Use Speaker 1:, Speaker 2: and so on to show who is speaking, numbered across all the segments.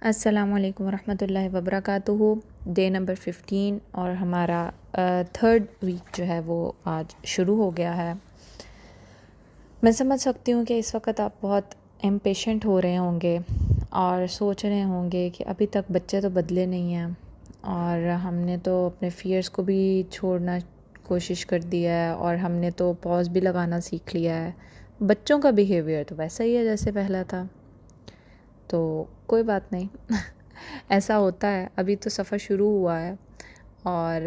Speaker 1: السلام علیکم ورحمۃ اللہ وبرکاتہ۔ ڈے نمبر 15 اور ہمارا تھرڈ ویک جو ہے وہ آج شروع ہو گیا ہے۔ میں سمجھ سکتی ہوں کہ اس وقت آپ بہت امپیشنٹ ہو رہے ہوں گے اور سوچ رہے ہوں گے کہ ابھی تک بچے تو بدلے نہیں ہیں اور ہم نے تو اپنے فیئرس کو بھی چھوڑنا کوشش کر دیا ہے اور ہم نے تو پاز بھی لگانا سیکھ لیا ہے۔ بچوں کا بیہیویئر تو ویسا ہی ہے جیسے پہلا تھا، تو کوئی بات نہیں ایسا ہوتا ہے۔ ابھی تو سفر شروع ہوا ہے اور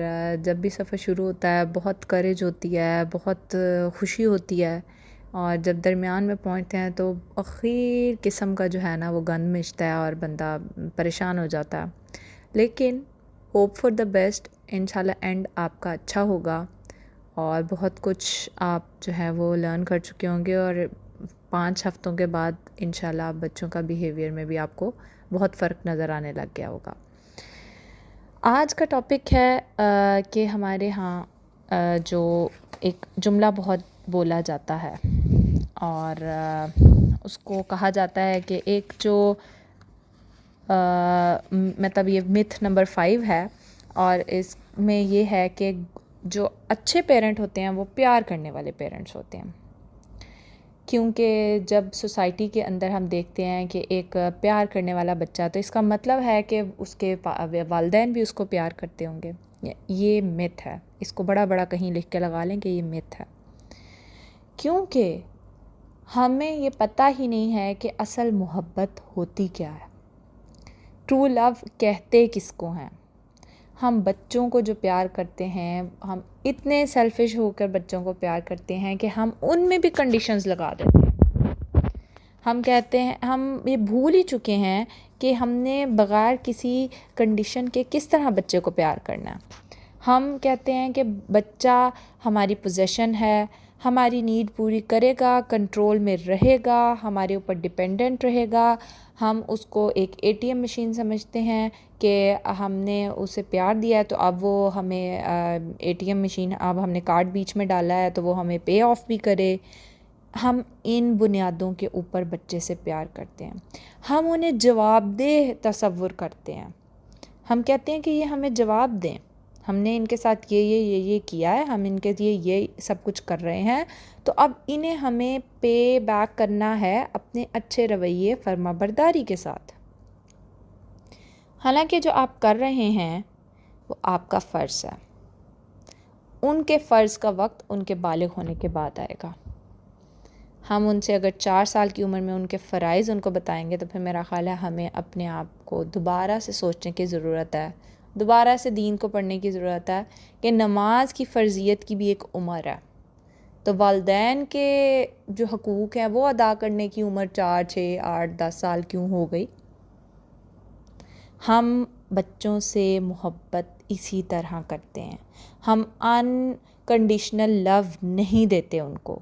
Speaker 1: جب بھی سفر شروع ہوتا ہے بہت کریج ہوتی ہے، بہت خوشی ہوتی ہے، اور جب درمیان میں پہنچتے ہیں تو اخیر قسم کا جو ہے نا وہ گند مچتا ہے اور بندہ پریشان ہو جاتا ہے۔ لیکن ہوپ فار دا بیسٹ، انشاءاللہ اینڈ آپ کا اچھا ہوگا اور بہت کچھ آپ جو ہے وہ لرن کر چکے ہوں گے، اور 5 ہفتوں کے بعد انشاءاللہ آپ بچوں کا بیہیویئر میں بھی آپ کو بہت فرق نظر آنے لگ گیا ہوگا۔ آج کا ٹاپک ہے کہ ہمارے ہاں جو ایک جملہ بہت بولا جاتا ہے اور اس کو کہا جاتا ہے کہ ایک جو مطلب یہ myth نمبر 5 ہے، اور اس میں یہ ہے کہ جو اچھے پیرنٹ ہوتے ہیں وہ پیار کرنے والے پیرنٹس ہوتے ہیں، کیونکہ جب سوسائٹی کے اندر ہم دیکھتے ہیں کہ ایک پیار کرنے والا بچہ تو اس کا مطلب ہے کہ اس کے والدین بھی اس کو پیار کرتے ہوں گے۔ یہ myth ہے، اس کو بڑا بڑا کہیں لکھ کے لگا لیں کہ یہ myth ہے، کیونکہ ہمیں یہ پتہ ہی نہیں ہے کہ اصل محبت ہوتی کیا ہے، ٹرو لو کہتے کس کو ہیں۔ ہم بچوں کو جو پیار کرتے ہیں، ہم اتنے سیلفش ہو کر بچوں کو پیار کرتے ہیں کہ ہم ان میں بھی کنڈیشنز لگا دیتے ہیں۔ ہم کہتے ہیں، ہم یہ بھول ہی چکے ہیں کہ ہم نے بغیر کسی کنڈیشن کے کس طرح بچے کو پیار کرنا ہے۔ ہم کہتے ہیں کہ بچہ ہماری پوزیشن ہے، ہماری نیڈ پوری کرے گا، کنٹرول میں رہے گا، ہمارے اوپر ڈیپینڈنٹ رہے گا۔ ہم اس کو ایک ATM مشین سمجھتے ہیں کہ ہم نے اسے پیار دیا ہے تو اب وہ ہمیں ATM مشین، اب ہم نے کارڈ بیچ میں ڈالا ہے تو وہ ہمیں پے آف بھی کرے۔ ہم ان بنیادوں کے اوپر بچے سے پیار کرتے ہیں۔ ہم انہیں جواب دہ تصور کرتے ہیں، ہم کہتے ہیں کہ یہ ہمیں جواب دیں، ہم نے ان کے ساتھ یہ کیا ہے، ہم ان کے لیے یہ سب کچھ کر رہے ہیں، تو اب انہیں ہمیں پے بیک کرنا ہے اپنے اچھے رویے فرما برداری کے ساتھ۔ حالانکہ جو آپ کر رہے ہیں وہ آپ کا فرض ہے، ان کے فرض کا وقت ان کے بالغ ہونے کے بعد آئے گا۔ ہم ان سے اگر 4 سال کی عمر میں ان کے فرائض ان کو بتائیں گے تو پھر میرا خیال ہے ہمیں اپنے آپ کو دوبارہ سے سوچنے کی ضرورت ہے، دوبارہ سے دین کو پڑھنے کی ضرورت ہے کہ نماز کی فرضیت کی بھی ایک عمر ہے، تو والدین کے جو حقوق ہیں وہ ادا کرنے کی عمر 4 6 8 10 سال کیوں ہو گئی؟ ہم بچوں سے محبت اسی طرح کرتے ہیں، ہم انکنڈیشنل لو نہیں دیتے ان کو،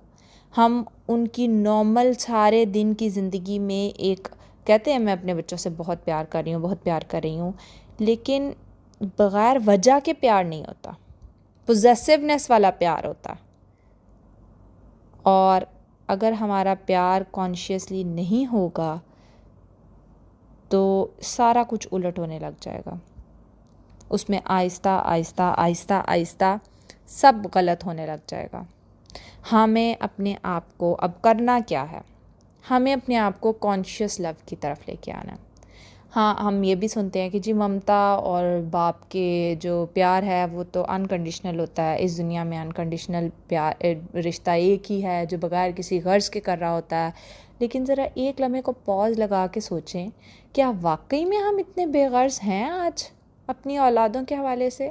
Speaker 1: ہم ان کی نارمل سارے دن کی زندگی میں ایک کہتے ہیں میں اپنے بچوں سے بہت پیار کر رہی ہوں، بہت پیار کر رہی ہوں، لیکن بغیر وجہ کے پیار نہیں ہوتا، پوزیسونیس والا پیار ہوتا، اور اگر ہمارا پیار کانشیسلی نہیں ہوگا تو سارا کچھ الٹ ہونے لگ جائے گا، اس میں آہستہ آہستہ آہستہ آہستہ سب غلط ہونے لگ جائے گا۔ ہمیں اپنے آپ کو اب کرنا کیا ہے؟ ہمیں اپنے آپ کو کانشیس لو کی طرف لے کے آنا ہے۔ ہاں، ہم یہ بھی سنتے ہیں کہ جی ممتا اور باپ کے جو پیار ہے وہ تو انکنڈیشنل ہوتا ہے، اس دنیا میں انکنڈیشنل پیار رشتہ ایک ہی ہے جو بغیر کسی غرض کے کر رہا ہوتا ہے، لیکن ذرا ایک لمحے کو پاز لگا کے سوچیں، کیا واقعی میں ہم اتنے بے غرض ہیں آج اپنی اولادوں کے حوالے سے؟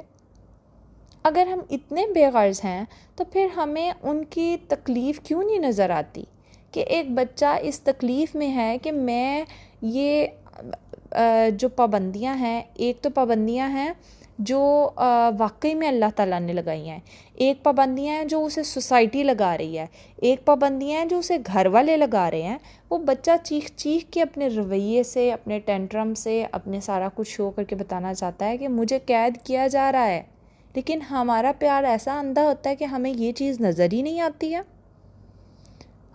Speaker 1: اگر ہم اتنے بے غرض ہیں تو پھر ہمیں ان کی تکلیف کیوں نہیں نظر آتی کہ ایک بچہ اس تکلیف میں ہے کہ میں یہ جو پابندیاں ہیں، ایک تو پابندیاں ہیں جو واقعی میں اللہ تعالیٰ نے لگائی ہیں، ایک پابندیاں ہیں جو اسے سوسائٹی لگا رہی ہے، ایک پابندیاں ہیں جو اسے گھر والے لگا رہے ہیں۔ وہ بچہ چیخ چیخ کے اپنے رویے سے، اپنے ٹینٹرم سے، اپنے سارا کچھ شو کر کے بتانا چاہتا ہے کہ مجھے قید کیا جا رہا ہے، لیکن ہمارا پیار ایسا اندھا ہوتا ہے کہ ہمیں یہ چیز نظر ہی نہیں آتی ہے۔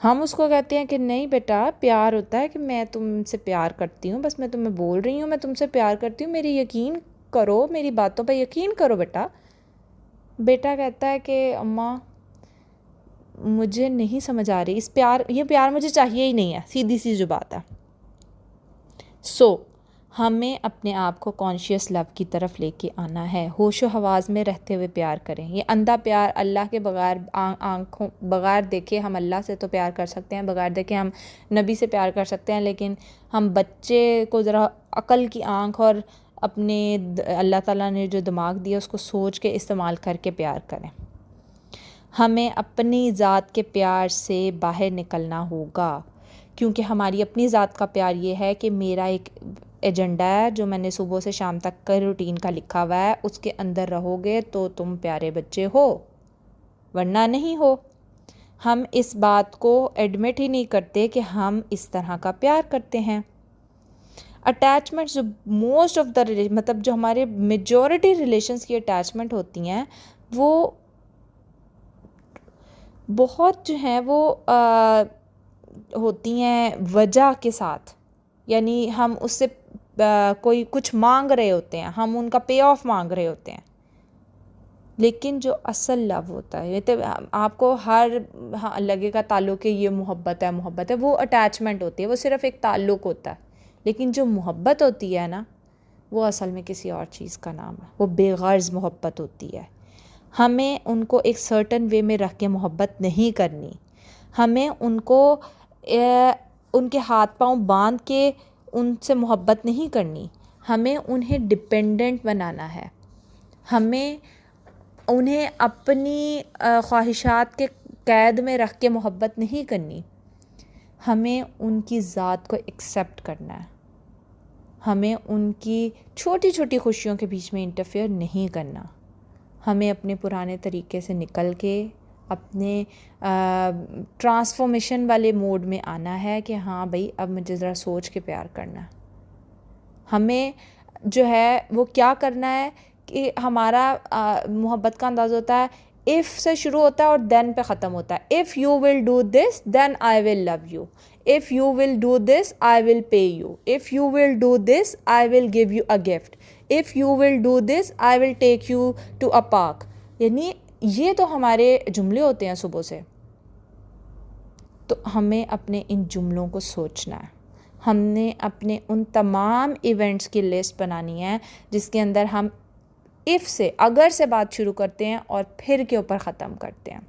Speaker 1: ہم اس کو کہتے ہیں کہ نہیں بیٹا، پیار ہوتا ہے کہ میں تم سے پیار کرتی ہوں، بس میں تمہیں بول رہی ہوں میں تم سے پیار کرتی ہوں، میری یقین کرو، میری باتوں پہ یقین کرو بیٹا۔ بیٹا کہتا ہے کہ اماں مجھے نہیں سمجھ آ رہی، یہ پیار مجھے چاہیے ہی نہیں ہے، سیدھی سی جو بات ہے۔ ہمیں اپنے آپ کو کانشیس لو کی طرف لے کے آنا ہے، ہوش و حواس میں رہتے ہوئے پیار کریں۔ یہ اندھا پیار اللہ کے بغیر، آنکھوں بغیر دیکھے ہم اللہ سے تو پیار کر سکتے ہیں، بغیر دیکھے ہم نبی سے پیار کر سکتے ہیں، لیکن ہم بچے کو ذرا عقل کی آنکھ اور اپنے اللہ تعالیٰ نے جو دماغ دیا اس کو سوچ کے استعمال کر کے پیار کریں۔ ہمیں اپنی ذات کے پیار سے باہر نکلنا ہوگا، کیونکہ ہماری اپنی ذات کا پیار یہ ہے کہ میرا ایک ایجنڈا ہے جو میں نے صبح سے شام تک کا روٹین کا لکھا ہوا ہے، اس کے اندر رہو گے تو تم پیارے بچے ہو، ورنہ نہیں ہو۔ ہم اس بات کو ایڈمٹ ہی نہیں کرتے کہ ہم اس طرح کا پیار کرتے ہیں۔ اٹیچمنٹ جو موسٹ آف دا مطلب جو ہمارے میجورٹی ریلیشنس کی اٹیچمنٹ ہوتی ہیں وہ بہت جو ہیں وہ ہوتی ہیں وجہ کے ساتھ، یعنی ہم اس سے کوئی کچھ مانگ رہے ہوتے ہیں، ہم ان کا پے آف مانگ رہے ہوتے ہیں، لیکن جو اصل لو ہوتا ہے، یہ تو آپ کو ہر لگے گا تعلق کہ یہ محبت ہے، وہ اٹیچمنٹ ہوتی ہے، وہ صرف ایک تعلق ہوتا ہے، لیکن جو محبت ہوتی ہے نا وہ اصل میں کسی اور چیز کا نام ہے، وہ بے غرض محبت ہوتی ہے۔ ہمیں ان کو ایک سرٹن وے میں رکھ کے محبت نہیں کرنی، ہمیں ان کو ان کے ہاتھ پاؤں باندھ کے ان سے محبت نہیں کرنی، ہمیں انہیں ڈپینڈنٹ بنانا ہے، ہمیں انہیں اپنی خواہشات کے قید میں رکھ کے محبت نہیں کرنی، ہمیں ان کی ذات کو ایکسیپٹ کرنا ہے، ہمیں ان کی چھوٹی چھوٹی خوشیوں کے بیچ میں انٹرفیئر نہیں کرنا، ہمیں اپنے پرانے طریقے سے نکل کے اپنے ٹرانسفارمیشن والے موڈ میں آنا ہے کہ ہاں بھئی اب مجھے ذرا سوچ کے پیار کرنا ہے۔ ہمیں جو ہے وہ کیا کرنا ہے کہ ہمارا محبت کا انداز ہوتا ہے if سے شروع ہوتا ہے اور then پہ ختم ہوتا ہے۔ if you will do this then I will love you, if you will do this I will pay you, if you will do this I will give you a gift, if you will do this I will take you to a park۔ یعنی یہ تو ہمارے جملے ہوتے ہیں صبح سے، تو ہمیں اپنے ان جملوں کو سوچنا ہے، ہم نے اپنے ان تمام ایونٹس کی لسٹ بنانی ہے جس کے اندر ہم if سے، اگر سے بات شروع کرتے ہیں اور پھر کے اوپر ختم کرتے ہیں۔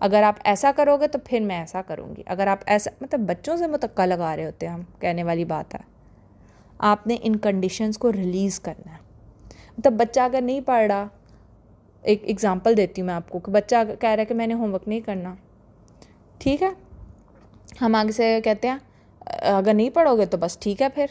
Speaker 1: اگر آپ ایسا کرو گے تو پھر میں ایسا کروں گی، اگر آپ ایسا، مطلب بچوں سے متوقع لگا رہے ہوتے ہیں ہم، کہنے والی بات ہے۔ آپ نے ان کنڈیشنز کو ریلیز کرنا ہے۔ مطلب بچہ اگر نہیں پڑھ رہا، ایک ایگزامپل دیتی ہوں میں آپ کو، کہ بچہ کہہ رہا ہے کہ میں نے ہوم ورک نہیں کرنا، ٹھیک ہے، ہم آگے سے کہتے ہیں اگر نہیں پڑھو گے تو بس ٹھیک ہے، پھر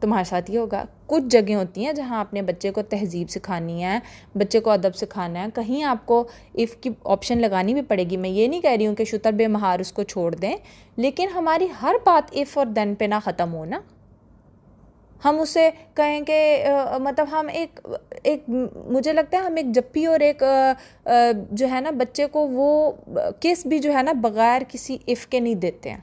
Speaker 1: تمہارے ساتھ یہ ہوگا۔ کچھ جگہیں ہوتی ہیں جہاں اپنے بچے کو تہذیب سکھانی ہے، بچے کو ادب سکھانا ہے، کہیں آپ کو if کی آپشن لگانی بھی پڑے گی۔ میں یہ نہیں کہہ رہی ہوں کہ شتر بے مہار اس کو چھوڑ دیں، لیکن ہماری ہر بات if اور then پہ نہ ختم ہو نا۔ ہم اسے کہیں کہ مطلب ہم ایک مجھے لگتا ہے ہم ایک جپی اور ایک جو ہے نا بچے کو وہ کس بھی جو ہے نا بغیر کسی if کے نہیں دیتے ہیں۔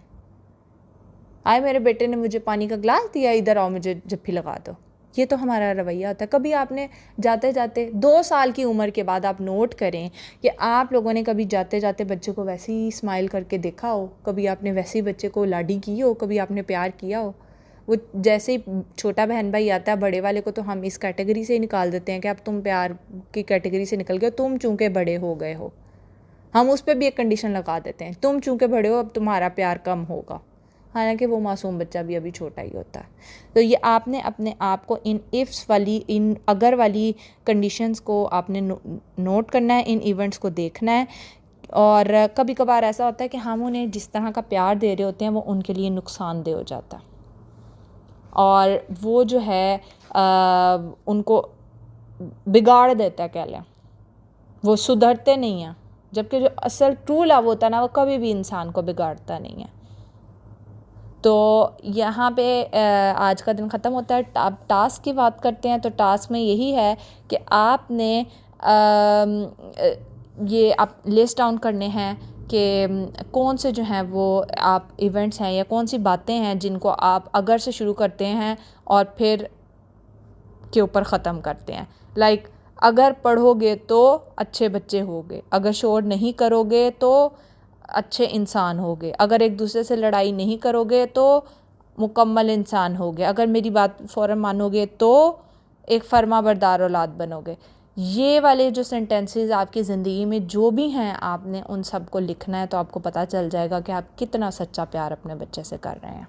Speaker 1: آئے میرے بیٹے نے مجھے پانی کا گلاس دیا، ادھر آؤ مجھے جپھی لگا دو، یہ تو ہمارا رویہ ہوتا ہے۔ کبھی آپ نے جاتے جاتے 2 سال کی عمر کے بعد آپ نوٹ کریں کہ آپ لوگوں نے کبھی جاتے جاتے بچے کو ویسے ہی اسمائل کر کے دیکھا ہو، کبھی آپ نے ویسے ہی بچے کو لاڈی کی ہو، کبھی آپ نے پیار کیا ہو۔ وہ جیسے ہی چھوٹا بہن بھائی آتا ہے بڑے والے کو تو ہم اس کیٹیگری سے ہی نکال دیتے ہیں کہ اب تم پیار کی کیٹیگری سے نکل گئے، تم چونکہ بڑے ہو گئے ہو، ہم اس پہ بھی ایک کنڈیشن لگا دیتے ہیں، تم چونکہ بڑے ہو اب تمہارا پیار کم ہوگا، حالانکہ وہ معصوم بچہ بھی ابھی چھوٹا ہی ہوتا ہے۔ تو یہ آپ نے اپنے آپ کو ان ifs والی، ان اگر والی کنڈیشنز کو آپ نے نوٹ کرنا ہے، ان ایونٹس کو دیکھنا ہے۔ اور کبھی کبھار ایسا ہوتا ہے کہ ہم انہیں جس طرح کا پیار دے رہے ہوتے ہیں وہ ان کے لیے نقصان دہ ہو جاتا ہے، اور وہ جو ہے ان کو بگاڑ دیتا ہے، کہہ لیں وہ سدھرتے نہیں ہیں، جبکہ جو اصل ٹرو لو ہوتا ہے نا وہ کبھی بھی انسان کو بگاڑتا نہیں ہے۔ تو یہاں پہ آج کا دن ختم ہوتا ہے۔ اب ٹاسک کی بات کرتے ہیں، تو ٹاسک میں یہی ہے کہ آپ نے یہ آپ لسٹ ڈاؤن کرنے ہیں کہ کون سے جو ہیں وہ آپ ایونٹس ہیں یا کون سی باتیں ہیں جن کو آپ اگر سے شروع کرتے ہیں اور پھر کے اوپر ختم کرتے ہیں. لائک اگر پڑھو گے تو اچھے بچے ہوگے, اگر شور نہیں کرو گے تو اچھے انسان ہوگے, اگر ایک دوسرے سے لڑائی نہیں کرو گے تو مکمل انسان ہوگے, اگر میری بات فوراً مانو گے تو ایک فرما بردار اولاد بنو گے. یہ والے جو سینٹینسز آپ کی زندگی میں جو بھی ہیں آپ نے ان سب کو لکھنا ہے, تو آپ کو پتہ چل جائے گا کہ آپ کتنا سچا پیار اپنے بچے سے کر رہے ہیں.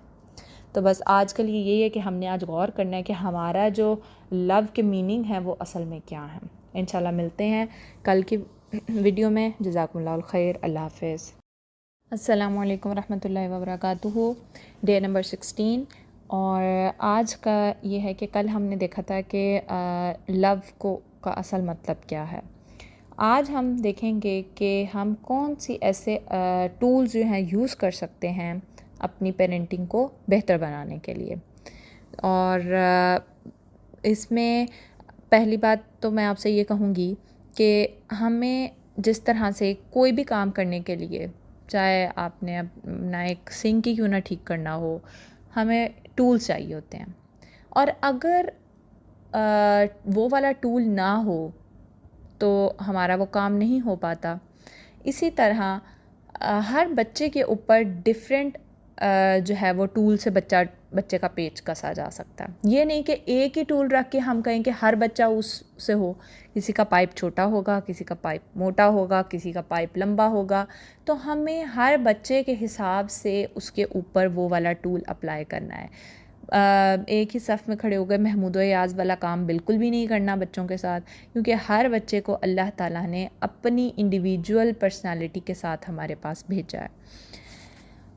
Speaker 1: تو بس آج کے لیے یہی ہے کہ ہم نے آج غور کرنا ہے کہ ہمارا جو لو کے میننگ ہے وہ اصل میں کیا ہے. انشاءاللہ ملتے ہیں کل کی ویڈیو میں. جزاکم اللہ الخیر. اللہ حافظ. السلام علیکم ورحمۃ اللہ وبرکاتہ. Day number 16. اور آج کا یہ ہے کہ کل ہم نے دیکھا تھا کہ لو کا اصل مطلب کیا ہے. آج ہم دیکھیں گے کہ ہم کون سی ایسے ٹولز جو ہیں یوز کر سکتے ہیں اپنی پیرنٹنگ کو بہتر بنانے کے لیے. اور اس میں پہلی بات تو میں آپ سے یہ کہوں گی کہ ہمیں جس طرح سے کوئی بھی کام کرنے کے لیے, چاہے آپ نے اپنا ایک سنک ہی کیوں نہ ٹھیک کرنا ہو, ہمیں ٹولز چاہیے ہوتے ہیں. اور اگر وہ والا ٹول نہ ہو تو ہمارا وہ کام نہیں ہو پاتا. اسی طرح ہر بچے کے اوپر ڈیفرنٹ جو ہے وہ ٹول سے بچے کا پیچ کسا جا سکتا ہے. یہ نہیں کہ ایک ہی ٹول رکھ کے ہم کہیں کہ ہر بچہ اس سے ہو. کسی کا پائپ چھوٹا ہوگا, کسی کا پائپ موٹا ہوگا, کسی کا پائپ لمبا ہوگا. تو ہمیں ہر بچے کے حساب سے اس کے اوپر وہ والا ٹول اپلائی کرنا ہے. ایک ہی صف میں کھڑے ہو گئے محمود و ایاز والا کام بالکل بھی نہیں کرنا بچوں کے ساتھ, کیونکہ ہر بچے کو اللہ تعالیٰ نے اپنی انڈیویجول پرسنالٹی کے ساتھ ہمارے پاس بھیجا ہے.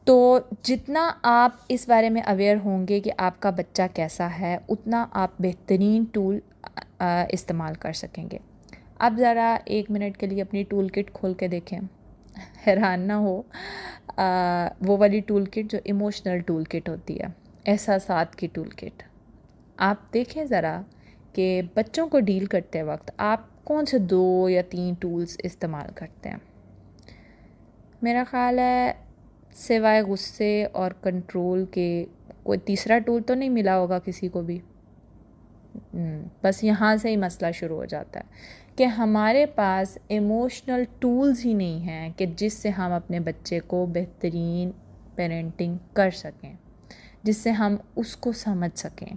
Speaker 1: تو جتنا آپ اس بارے میں اویئر ہوں گے کہ آپ کا بچہ کیسا ہے, اتنا آپ بہترین ٹول استعمال کر سکیں گے. اب ذرا 1 منٹ کے لیے اپنی ٹول کٹ کھول کے دیکھیں, حیران نہ ہو. وہ والی ٹول کٹ جو ایموشنل ٹول کٹ ہوتی ہے, احساسات کی ٹول کٹ. آپ دیکھیں ذرا کہ بچوں کو ڈیل کرتے وقت آپ کون سے 2 یا 3 ٹولز استعمال کرتے ہیں. میرا خیال ہے سوائے غصے اور کنٹرول کے کوئی تیسرا ٹول تو نہیں ملا ہوگا کسی کو بھی. بس یہاں سے ہی مسئلہ شروع ہو جاتا ہے کہ ہمارے پاس ایموشنل ٹولز ہی نہیں ہیں کہ جس سے ہم اپنے بچے کو بہترین پیرنٹنگ کر سکیں, جس سے ہم اس کو سمجھ سکیں.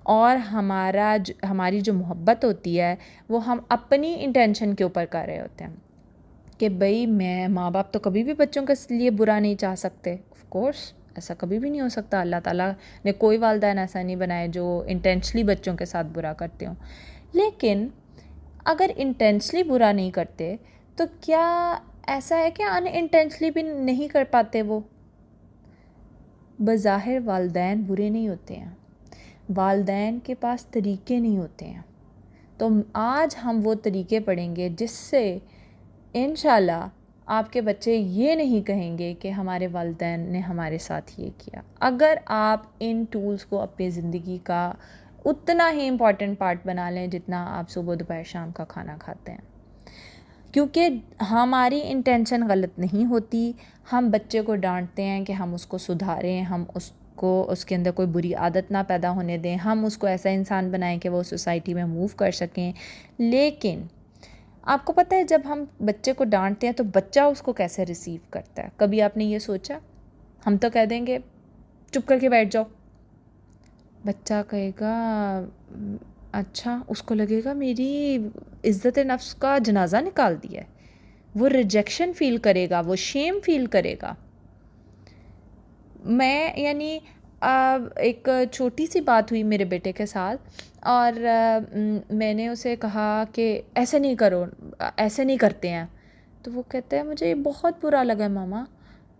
Speaker 1: اور ہماری جو محبت ہوتی ہے وہ ہم اپنی انٹینشن کے اوپر کر رہے ہوتے ہیں کہ بھئی ماں باپ تو کبھی بھی بچوں کے لیے برا نہیں چاہ سکتے. آف کورس ایسا کبھی بھی نہیں ہو سکتا. اللہ تعالیٰ نے کوئی والدین ایسا نہیں بنائے جو انٹینشلی بچوں کے ساتھ برا کرتے ہوں. لیکن اگر انٹینشلی برا نہیں کرتے تو کیا ایسا ہے کہ ان انٹینشلی بھی نہیں کر پاتے؟ وہ بظاہر والدین برے نہیں ہوتے ہیں, والدین کے پاس طریقے نہیں ہوتے ہیں. تو آج ہم وہ طریقے پڑھیں گے جس سے انشاءاللہ آپ کے بچے یہ نہیں کہیں گے کہ ہمارے والدین نے ہمارے ساتھ یہ کیا. اگر آپ ان ٹولز کو اپنی زندگی کا اتنا ہی امپورٹنٹ پارٹ بنا لیں جتنا آپ صبح دوپہر شام کا کھانا کھاتے ہیں, کیونکہ ہماری انٹینشن غلط نہیں ہوتی. ہم بچے کو ڈانٹتے ہیں کہ ہم اس کو سدھاریں, ہم اس کے اندر کوئی بری عادت نہ پیدا ہونے دیں, ہم اس کو ایسا انسان بنائیں کہ وہ سوسائٹی میں موو کر سکیں. لیکن آپ کو پتہ ہے جب ہم بچے کو ڈانٹتے ہیں تو بچہ اس کو کیسے ریسیو کرتا ہے؟ کبھی آپ نے یہ سوچا؟ ہم تو کہہ دیں گے چپ کر کے بیٹھ جاؤ. بچہ کہے گا اچھا, اس کو لگے گا میری عزت نفس کا جنازہ نکال دیا ہے. وہ ریجیکشن فیل کرے گا, وہ شیم فیل کرے گا. ایک چھوٹی سی بات ہوئی میرے بیٹے کے ساتھ, اور میں نے اسے کہا کہ ایسے نہیں کرو, ایسے نہیں کرتے ہیں. تو وہ کہتا ہے مجھے یہ بہت برا لگا ماما.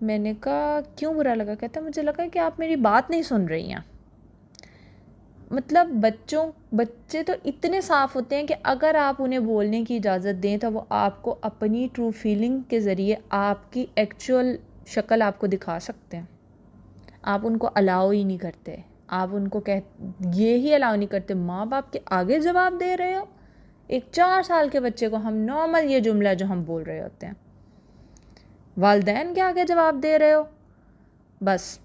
Speaker 1: میں نے کہا کیوں برا لگا؟ کہتا ہے مجھے لگا کہ آپ میری بات نہیں سن رہی ہیں. مطلب بچے تو اتنے صاف ہوتے ہیں کہ اگر آپ انہیں بولنے کی اجازت دیں تو وہ آپ کو اپنی ٹرو فیلنگ کے ذریعے آپ کی ایکچول شکل آپ کو دکھا سکتے ہیں. آپ ان کو الاؤ ہی نہیں کرتے. آپ ان کو یہی الاؤ نہیں کرتے ماں باپ کے آگے جواب دے رہے ہو. ایک 4 سال کے بچے کو ہم نارمل یہ جملہ جو ہم بول رہے ہوتے ہیں, والدین کے آگے جواب دے رہے ہو، بس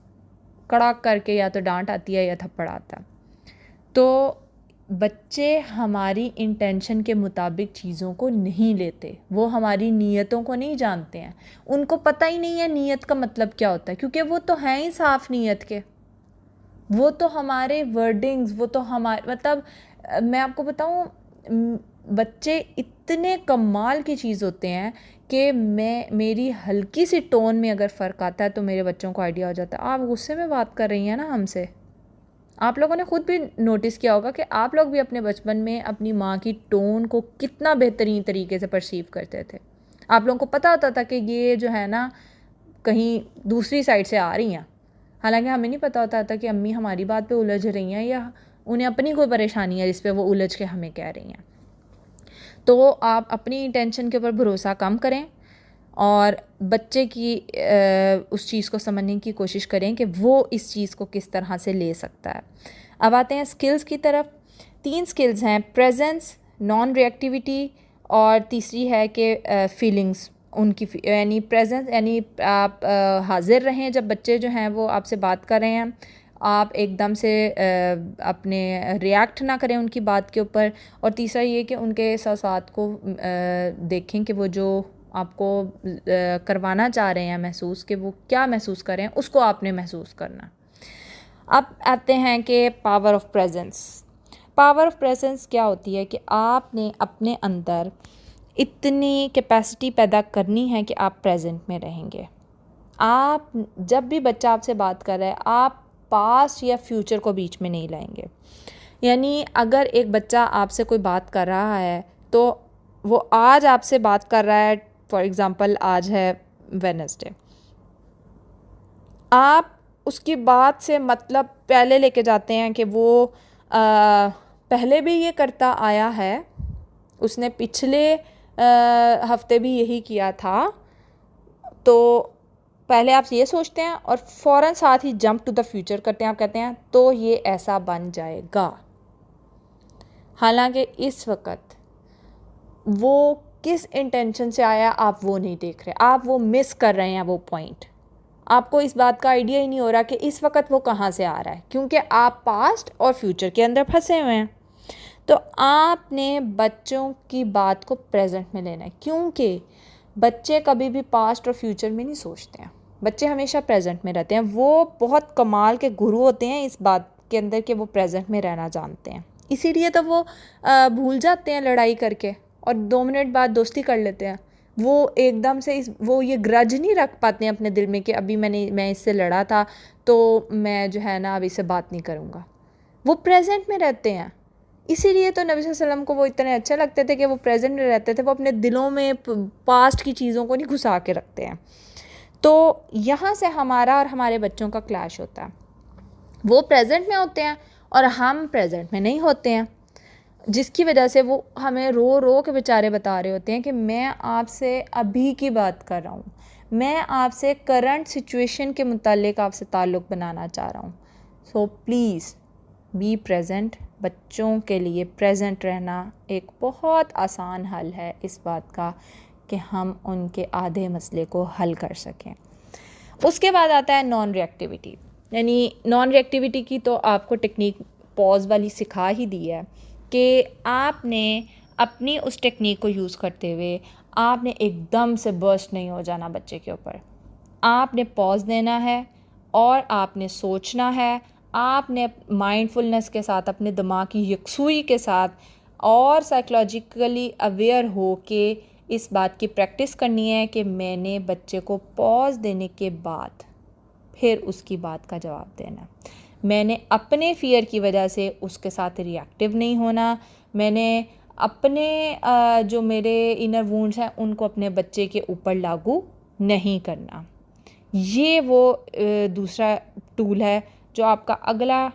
Speaker 1: کڑاک کر کے یا تو ڈانٹ آتی ہے یا تھپڑ آتا ہے۔ تو بچے ہماری انٹینشن کے مطابق چیزوں کو نہیں لیتے، وہ ہماری نیتوں کو نہیں جانتے ہیں، ان کو پتہ ہی نہیں ہے نیت کا مطلب کیا ہوتا ہے، کیونکہ وہ تو ہیں ہی صاف نیت کے، وہ تو ہمارے ورڈنگز، وہ تو ہمارے مطلب میں آپ کو بتاؤں بچے اتنے کمال کی چیز ہوتے ہیں کہ میری ہلکی سی ٹون میں اگر فرق آتا ہے تو میرے بچوں کو آئیڈیا ہو جاتا ہے آپ غصے میں بات کر رہی ہیں نا ہم سے۔ آپ لوگوں نے خود بھی نوٹس کیا ہوگا کہ آپ لوگ بھی اپنے بچپن میں اپنی ماں کی ٹون کو کتنا بہترین طریقے سے پرسیو کرتے تھے، آپ لوگوں کو پتہ ہوتا تھا کہ یہ جو ہے نا کہیں دوسری سائڈ سے آ رہی ہیں، حالانکہ ہمیں نہیں پتہ ہوتا تھا کہ امی ہماری بات پہ الجھ رہی ہیں یا انہیں اپنی کوئی پریشانی ہے جس پہ وہ الجھ کے ہمیں کہہ رہی ہیں۔ تو آپ اپنی انٹینشن کے اوپر بھروسہ کم کریں اور بچے کی اس چیز کو سمجھنے کی کوشش کریں کہ وہ اس چیز کو کس طرح سے لے سکتا ہے۔ اب آتے ہیں سکلز کی طرف۔ 3 سکلز ہیں، پریزنس، نان ریئیکٹیوٹی، اور تیسری ہے کہ فیلنگز ان کی، یعنی پریزنس یعنی آپ حاضر رہیں جب بچے جو ہیں وہ آپ سے بات کر رہے ہیں، آپ ایک دم سے اپنے ریئیکٹ نہ کریں ان کی بات کے اوپر، اور تیسرا یہ کہ ان کے احساسات کو دیکھیں کہ وہ جو آپ کو کروانا چاہ رہے ہیں محسوس، کہ وہ کیا محسوس کر رہے ہیں اس کو آپ نے محسوس کرنا۔ اب آتے ہیں کہ power of presence. Power of presence کیا ہوتی ہے کہ آپ نے اپنے اندر اتنی کیپیسٹی پیدا کرنی ہے کہ آپ پریزنٹ میں رہیں گے۔ آپ جب بھی بچہ آپ سے بات کر رہا ہے آپ پاسٹ یا فیوچر کو بیچ میں نہیں لائیں گے، یعنی اگر ایک بچہ آپ سے کوئی بات کر رہا ہے تو وہ آج آپ سے بات کر رہا ہے، فار ایگزامپل آج ہے وینسڈے، آپ اس کی بات سے مطلب پہلے لے کے جاتے ہیں کہ وہ پہلے بھی یہ کرتا آیا ہے، اس نے پچھلے ہفتے بھی یہی کیا تھا، تو پہلے آپ یہ سوچتے ہیں اور فوراً ساتھ ہی جمپ ٹو دا فیوچر کرتے ہیں، آپ کہتے ہیں تو یہ ایسا بن جائے گا، حالانکہ اس وقت وہ کس انٹینشن سے آیا آپ وہ نہیں دیکھ رہے، آپ وہ مس کر رہے ہیں وہ پوائنٹ، آپ کو اس بات کا آئیڈیا ہی نہیں ہو رہا کہ اس وقت وہ کہاں سے آ رہا ہے، کیونکہ آپ پاسٹ اور فیوچر کے اندر پھنسے ہوئے ہیں۔ تو آپ نے بچوں کی بات کو پریزنٹ میں لینا ہے، کیونکہ بچے کبھی بھی پاسٹ اور فیوچر میں نہیں سوچتے ہیں، بچے ہمیشہ پریزنٹ میں رہتے ہیں، وہ بہت کمال کے گرو ہوتے ہیں اس بات کے اندر کہ وہ پریزنٹ میں رہنا جانتے ہیں، اسی لیے تو وہ بھول جاتے ہیں لڑائی کر کے اور 2 منٹ بعد دوستی کر لیتے ہیں، وہ ایک دم سے وہ یہ گرج نہیں رکھ پاتے ہیں اپنے دل میں کہ ابھی میں اس سے لڑا تھا تو میں جو ہے نا اب اس سے بات نہیں کروں گا، وہ پریزنٹ میں رہتے ہیں۔ اسی لیے تو نبی صلی اللہ علیہ وسلم کو وہ اتنے اچھے لگتے تھے کہ وہ پریزنٹ میں رہتے تھے، وہ اپنے دلوں میں پاسٹ کی چیزوں کو نہیں گھسا کے رکھتے ہیں۔ تو یہاں سے ہمارا اور ہمارے بچوں کا کلیش ہوتا ہے، وہ پریزنٹ میں ہوتے ہیں اور ہم پریزنٹ میں نہیں ہوتے ہیں، جس کی وجہ سے وہ ہمیں رو رو کے بیچارے بتا رہے ہوتے ہیں کہ میں آپ سے ابھی کی بات کر رہا ہوں، میں آپ سے کرنٹ سچویشن کے متعلق آپ سے تعلق بنانا چاہ رہا ہوں۔ So please be present. بچوں کے لیے پریزنٹ رہنا ایک بہت آسان حل ہے اس بات کا کہ ہم ان کے آدھے مسئلے کو حل کر سکیں۔ اس کے بعد آتا ہے نان ریئیکٹیوٹی، یعنی نان ریئیکٹیوٹی کی تو آپ کو ٹیکنیک پاز والی سکھا ہی دی ہے کہ آپ نے اپنی اس ٹیکنیک کو یوز کرتے ہوئے آپ نے ایک دم سے برسٹ نہیں ہو جانا بچے کے اوپر، آپ نے پاز دینا ہے اور آپ نے سوچنا ہے، آپ نے مائنڈ فلنس کے ساتھ اپنے دماغ کی یکسوئی کے ساتھ اور سائیکلوجیکلی اویئر ہو کے اس بات کی پریکٹس کرنی ہے کہ میں نے بچے کو پاز دینے کے بعد پھر اس کی بات کا جواب دینا، میں نے اپنے فیئر کی وجہ سے اس کے ساتھ ریئیکٹیو نہیں ہونا، میں نے اپنے جو میرے انر وونڈز ہیں ان کو اپنے بچے کے اوپر لاگو نہیں کرنا۔ یہ وہ دوسرا ٹول ہے جو آپ کا اگلا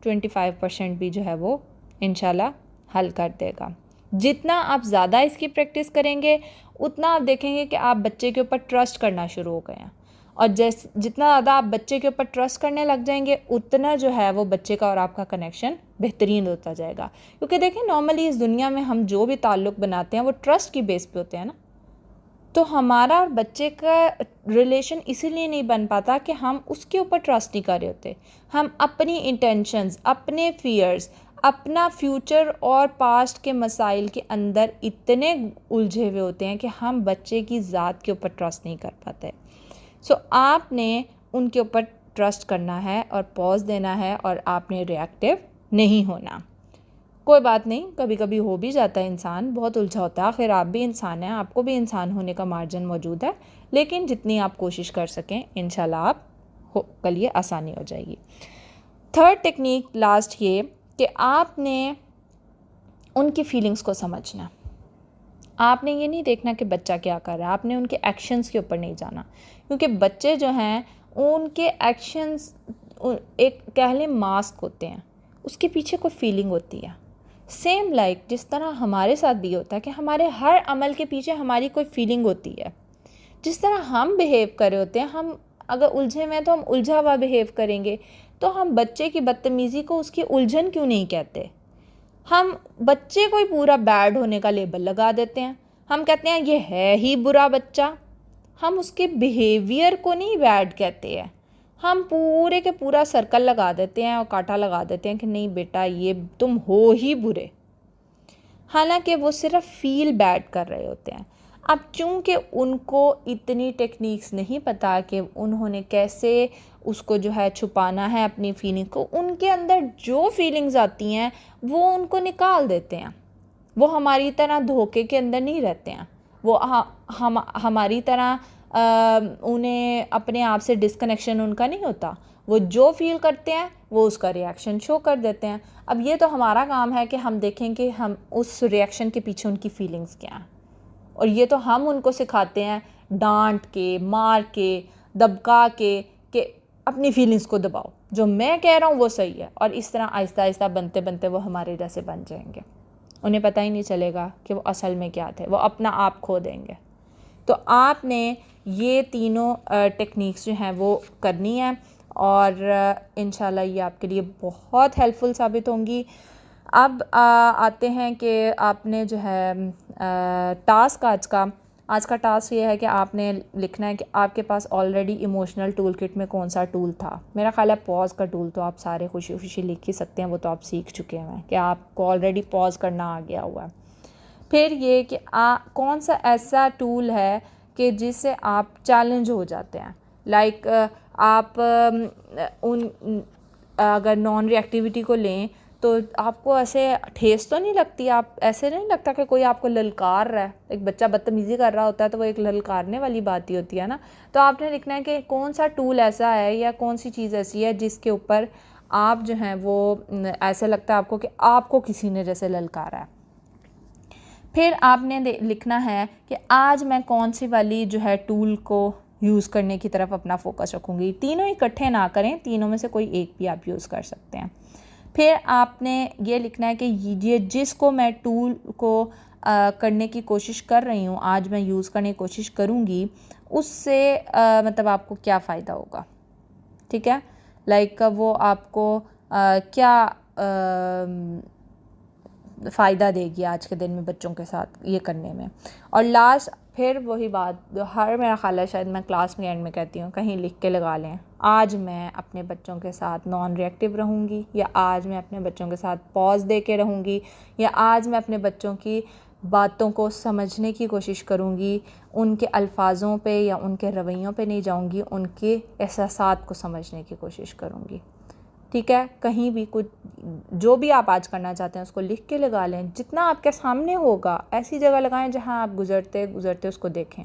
Speaker 1: 25% بھی جو ہے وہ انشاءاللہ حل کر دے گا۔ جتنا آپ زیادہ اس کی پریکٹس کریں گے اتنا آپ دیکھیں گے کہ آپ بچے کے اوپر ٹرسٹ کرنا شروع ہو گئے ہیں، اور جتنا زیادہ آپ بچے کے اوپر ٹرسٹ کرنے لگ جائیں گے اتنا جو ہے وہ بچے کا اور آپ کا کنیکشن بہترین ہوتا جائے گا، کیونکہ دیکھیں نارملی اس دنیا میں ہم جو بھی تعلق بناتے ہیں وہ ٹرسٹ کی بیس پہ ہوتے ہیں نا، تو ہمارا اور بچے کا ریلیشن اسی لیے نہیں بن پاتا کہ ہم اس کے اوپر ٹرسٹ نہیں کر رہے ہوتے. ہم اپنی انٹینشنز، اپنے فیئرز، اپنا فیوچر اور پاسٹ کے مسائل کے اندر اتنے الجھے ہوئے ہوتے ہیں کہ ہم بچے کی ذات کے اوپر ٹرسٹ نہیں کر پاتے. سو آپ نے ان کے اوپر ٹرسٹ کرنا ہے اور پاز دینا ہے، اور آپ نے ریئیکٹیو نہیں ہونا. کوئی بات نہیں، کبھی کبھی ہو بھی جاتا ہے، انسان بہت الجھا ہوتا ہے. آخر آپ بھی انسان ہیں، آپ کو بھی انسان ہونے کا مارجن موجود ہے، لیکن جتنی آپ کوشش کر سکیں انشاءاللہ آپ کے لیے آسانی ہو جائے گی. تھرڈ ٹیکنیک لاسٹ یہ کہ آپ نے ان کی فیلنگز کو سمجھنا. آپ نے یہ نہیں دیکھنا کہ بچہ کیا کر رہا ہے، آپ نے ان کے ایکشنز کے اوپر نہیں جانا، کیونکہ بچے جو ہیں ان کے ایکشنز ایک کہہ لیں ماسک ہوتے ہیں، اس کے پیچھے کوئی فیلنگ ہوتی ہے. سیم لائک جس طرح ہمارے ساتھ بھی ہوتا ہے کہ ہمارے ہر عمل کے پیچھے ہماری کوئی فیلنگ ہوتی ہے. جس طرح ہم بیہیو کر رہے ہوتے ہیں، ہم اگر الجھے ہوئے ہیں تو ہم الجھا ہوا بیہیو کریں گے. تو ہم بچے کی بدتمیزی کو اس کی الجھن کیوں نہیں کہتے؟ ہم بچے کو ہی پورا بیڈ ہونے کا لیبل لگا دیتے ہیں. ہم کہتے ہیں یہ ہے ہی برا بچہ. ہم اس کے بیہیویئر کو نہیں بیڈ کہتے ہیں، ہم پورے کے پورا سرکل لگا دیتے ہیں اور کانٹا لگا دیتے ہیں کہ نہیں بیٹا یہ تم ہو ہی برے، حالانکہ وہ صرف فیل بیڈ کر رہے ہوتے ہیں. اب چونکہ ان کو اتنی ٹیکنیکس نہیں پتہ کہ انہوں نے کیسے اس کو جو ہے چھپانا ہے اپنی فیلنگ کو، ان کے اندر جو فیلنگز آتی ہیں وہ ان کو نکال دیتے ہیں. وہ ہماری طرح دھوکے کے اندر نہیں رہتے ہیں، وہ ہماری طرح انہیں اپنے آپ سے ڈسکنیکشن ان کا نہیں ہوتا. وہ جو فیل کرتے ہیں وہ اس کا ریئیکشن شو کر دیتے ہیں. اب یہ تو ہمارا کام ہے کہ ہم دیکھیں کہ ہم اس ریئیکشن کے پیچھے ان کی فیلنگز کیا ہیں، اور یہ تو ہم ان کو سکھاتے ہیں ڈانٹ کے، مار کے، دبکا کے کہ اپنی فیلنگز کو دباؤ، جو میں کہہ رہا ہوں وہ صحیح ہے. اور اس طرح آہستہ آہستہ بنتے بنتے وہ ہمارے جیسے بن جائیں گے. انہیں پتہ ہی نہیں چلے گا کہ وہ اصل میں کیا تھے، وہ اپنا آپ کھو دیں گے. تو آپ نے یہ تینوں ٹیکنیکس جو ہیں وہ کرنی ہیں، اور انشاءاللہ یہ آپ کے لیے بہت ہیلپ فل ثابت ہوں گی. اب آتے ہیں کہ آپ نے جو ہے ٹاسک آج کا ٹاسک یہ ہے کہ آپ نے لکھنا ہے کہ آپ کے پاس آلریڈی ایموشنل ٹول کٹ میں کون سا ٹول تھا. میرا خیال ہے پاز کا ٹول تو آپ سارے خوشی خوشی لکھ ہی سکتے ہیں، وہ تو آپ سیکھ چکے ہیں کہ آپ کو آلریڈی پاز کرنا آ گیا ہوا ہے. پھر یہ کہ کون سا ایسا ٹول ہے کہ جس سے آپ چیلنج ہو جاتے ہیں. لائک آپ اگر نان ری ایکٹیویٹی کو لیں تو آپ کو ایسے ٹھیس تو نہیں لگتی، آپ ایسے نہیں لگتا کہ کوئی آپ کو للکار رہا ہے. ایک بچہ بدتمیزی کر رہا ہوتا ہے تو وہ ایک للکارنے والی بات ہی ہوتی ہے نا. تو آپ نے لکھنا ہے کہ کون سا ٹول ایسا ہے یا کون سی چیز ایسی ہے جس کے اوپر آپ جو ہیں وہ ایسے لگتا ہے آپ کو کہ آپ کو کسی نے جیسے للکارا ہے. پھر آپ نے لکھنا ہے کہ آج میں کون سی والی جو ہے ٹول کو یوز کرنے کی طرف اپنا فوکس رکھوں گی. تینوں اکٹھے نہ کریں، تینوں میں سے کوئی ایک بھی آپ یوز کر سکتے ہیں. پھر آپ نے یہ لکھنا ہے کہ یہ جس کو میں ٹول کو کرنے کی کوشش کر رہی ہوں، آج میں یوز کرنے کی کوشش کروں گی، اس سے مطلب آپ کو کیا فائدہ ہوگا. ٹھیک ہے، لائک وہ آپ کو کیا فائدہ دے گی آج کے دن میں بچوں کے ساتھ یہ کرنے میں. اور لاسٹ پھر وہی بات جو میرا خیال ہے شاید میں کلاس میں اینڈ میں کہتی ہوں، کہیں لکھ کے لگا لیں، آج میں اپنے بچوں کے ساتھ نان ری ایکٹیو رہوں گی، یا آج میں اپنے بچوں کے ساتھ پاز دے کے رہوں گی، یا آج میں اپنے بچوں کی باتوں کو سمجھنے کی کوشش کروں گی، ان کے الفاظوں پہ یا ان کے رویوں پہ نہیں جاؤں گی، ان کے احساسات کو سمجھنے کی کوشش کروں گی. ٹھیک ہے، کہیں بھی کچھ جو بھی آپ آج کرنا چاہتے ہیں اس کو لکھ کے لگا لیں. جتنا آپ کے سامنے ہوگا ایسی جگہ لگائیں جہاں آپ گزرتے اس کو دیکھیں.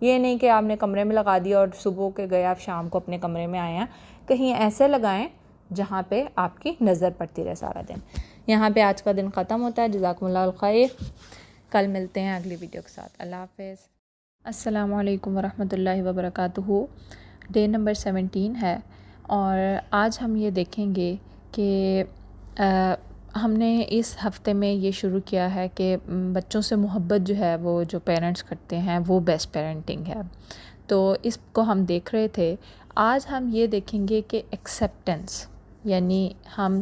Speaker 1: یہ نہیں کہ آپ نے کمرے میں لگا دیا اور صبح کے گئے آپ شام کو اپنے کمرے میں آئے ہیں. کہیں ایسے لگائیں جہاں پہ آپ کی نظر پڑتی رہے سارا دن. یہاں پہ آج کا دن ختم ہوتا ہے. جزاکم اللہ الخیر. کل ملتے ہیں اگلی ویڈیو کے ساتھ. اللہ حافظ. السلام علیکم ورحمۃ اللہ وبرکاتہ. ڈے نمبر 17 ہے، اور آج ہم یہ دیکھیں گے کہ ہم نے اس ہفتے میں یہ شروع کیا ہے کہ بچوں سے محبت جو ہے وہ جو پیرنٹس کرتے ہیں وہ بیسٹ پیرنٹنگ ہے. تو اس کو ہم دیکھ رہے تھے. آج ہم یہ دیکھیں گے کہ ایکسیپٹنس، یعنی ہم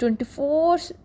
Speaker 1: 24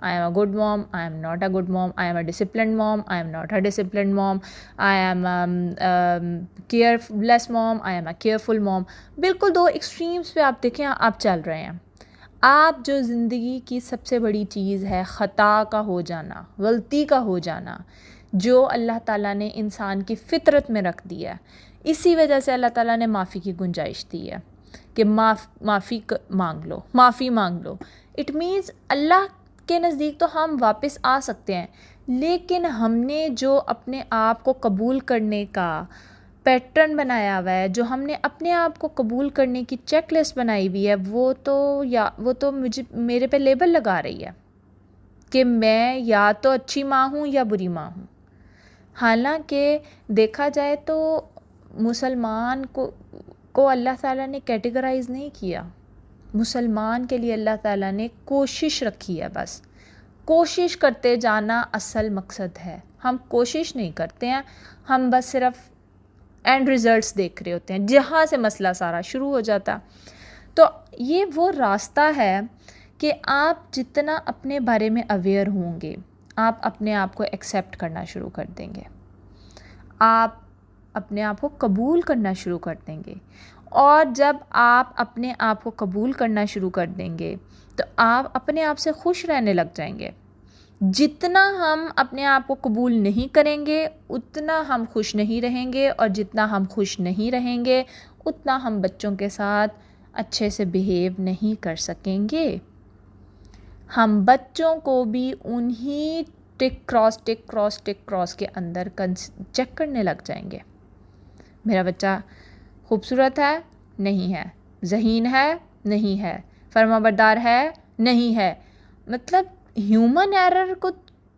Speaker 1: I am a good mom, I am not a good mom, I am a disciplined mom, I am not a disciplined mom, I am careless mom, I am a careful mom. بالکل دو extremes پہ آپ دیکھیں آپ چل رہے ہیں. آپ جو زندگی کی سب سے بڑی چیز ہے خطا کا ہو جانا, غلطی کا ہو جانا, جو اللہ تعالیٰ نے انسان کی فطرت میں رکھ دیا ہے, اسی وجہ سے اللہ تعالیٰ نے معافی کی گنجائش دی ہے کہ معافی مانگ لو. اٹ مینس اللہ کے نزدیک تو ہم واپس آ سکتے ہیں, لیکن ہم نے جو اپنے آپ کو قبول کرنے کا پیٹرن بنایا ہوا ہے, جو ہم نے اپنے آپ کو قبول کرنے کی چیک لسٹ بنائی ہوئی ہے, وہ تو میرے پہ لیبل لگا رہی ہے کہ میں یا تو اچھی ماں ہوں یا بری ماں ہوں. حالانکہ دیکھا جائے تو مسلمان کو اللہ تعالیٰ نے کیٹیگرائز نہیں کیا. مسلمان کے لیے اللہ تعالیٰ نے کوشش رکھی ہے, بس کوشش کرتے جانا اصل مقصد ہے. ہم کوشش نہیں کرتے ہیں, ہم بس صرف اینڈ ریزلٹس دیکھ رہے ہوتے ہیں, جہاں سے مسئلہ سارا شروع ہو جاتا. تو یہ وہ راستہ ہے کہ آپ جتنا اپنے بارے میں اویئر ہوں گے, آپ اپنے آپ کو ایکسیپٹ کرنا شروع کر دیں گے, آپ اپنے آپ کو قبول کرنا شروع کر دیں گے. اور جب آپ اپنے آپ کو قبول کرنا شروع کر دیں گے تو آپ اپنے آپ سے خوش رہنے لگ جائیں گے. جتنا ہم اپنے آپ کو قبول نہیں کریں گے اتنا ہم خوش نہیں رہیں گے, اور جتنا ہم خوش نہیں رہیں گے اتنا ہم بچوں کے ساتھ اچھے سے بیہیو نہیں کر سکیں گے. ہم بچوں کو بھی انہی ٹک کراس کے اندر چیک کرنے لگ جائیں گے. میرا بچہ خوبصورت ہے, نہیں ہے, ذہین ہے, نہیں ہے, فرمانبردار ہے, نہیں ہے. مطلب ہیومن ایرر کو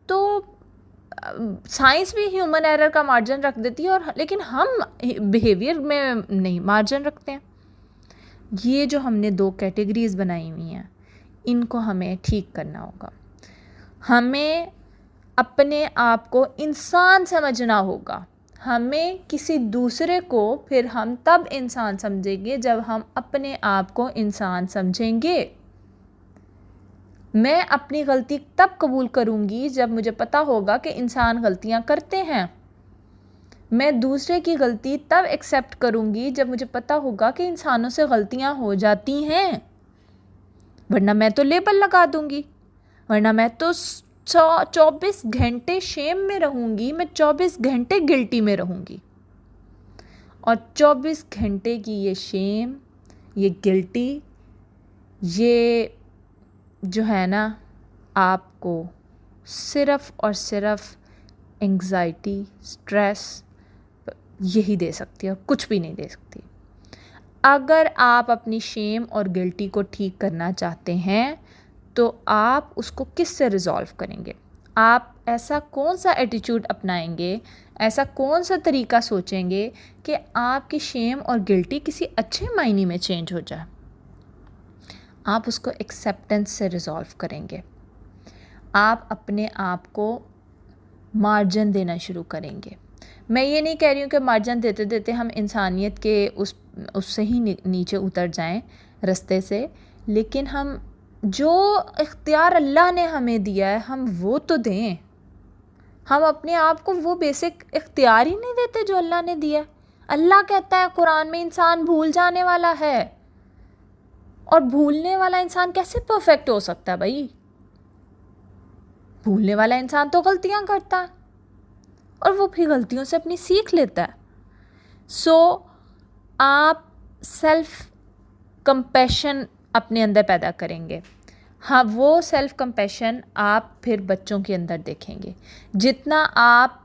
Speaker 1: تو سائنس بھی ہیومن ایرر کا مارجن رکھ دیتی ہے, اور لیکن ہم بیہیویئر میں نہیں مارجن رکھتے ہیں. یہ جو ہم نے دو کیٹیگریز بنائی ہوئی ہیں, ان کو ہمیں ٹھیک کرنا ہوگا. ہمیں اپنے آپ کو انسان سمجھنا ہوگا. ہمیں کسی دوسرے کو پھر ہم تب انسان سمجھیں گے جب ہم اپنے آپ کو انسان سمجھیں گے. میں اپنی غلطی تب قبول کروں گی جب مجھے پتہ ہوگا کہ انسان غلطیاں کرتے ہیں. میں دوسرے کی غلطی تب ایکسیپٹ کروں گی جب مجھے پتہ ہوگا کہ انسانوں سے غلطیاں ہو جاتی ہیں. ورنہ میں تو لیبل لگا دوں گی, ورنہ میں تو 24 گھنٹے شیم میں رہوں گی, میں 24 گھنٹے گلٹی میں رہوں گی. اور 24 گھنٹے کی یہ شیم, یہ گلٹی, یہ جو ہے نا آپ کو صرف اور صرف انگزائٹی, اسٹریس یہی دے سکتی ہے, اور کچھ بھی نہیں دے سکتی. اگر آپ اپنی شیم اور گلٹی کو ٹھیک کرنا چاہتے ہیں تو آپ اس کو کس سے ریزالو کریں گے؟ آپ ایسا کون سا ایٹیچیوڈ اپنائیں گے, ایسا کون سا طریقہ سوچیں گے کہ آپ کی شیم اور گلٹی کسی اچھے معنی میں چینج ہو جائے؟ آپ اس کو ایکسیپٹنس سے ریزالو کریں گے. آپ اپنے آپ کو مارجن دینا شروع کریں گے. میں یہ نہیں کہہ رہی ہوں کہ مارجن دیتے دیتے ہم انسانیت کے اس سے ہی نیچے اتر جائیں رستے سے, لیکن ہم جو اختیار اللہ نے ہمیں دیا ہے ہم وہ تو دیں. ہم اپنے آپ کو وہ بیسک اختیار ہی نہیں دیتے جو اللہ نے دیا. اللہ کہتا ہے قرآن میں انسان بھول جانے والا ہے, اور بھولنے والا انسان کیسے پرفیکٹ ہو سکتا ہے بھائی؟ بھولنے والا انسان تو غلطیاں کرتا ہے اور وہ بھی غلطیوں سے اپنی سیکھ لیتا ہے. سو آپ سیلف کمپیشن اپنے اندر پیدا کریں گے. ہاں, وہ سیلف کمپیشن آپ پھر بچوں کے اندر دیکھیں گے. جتنا آپ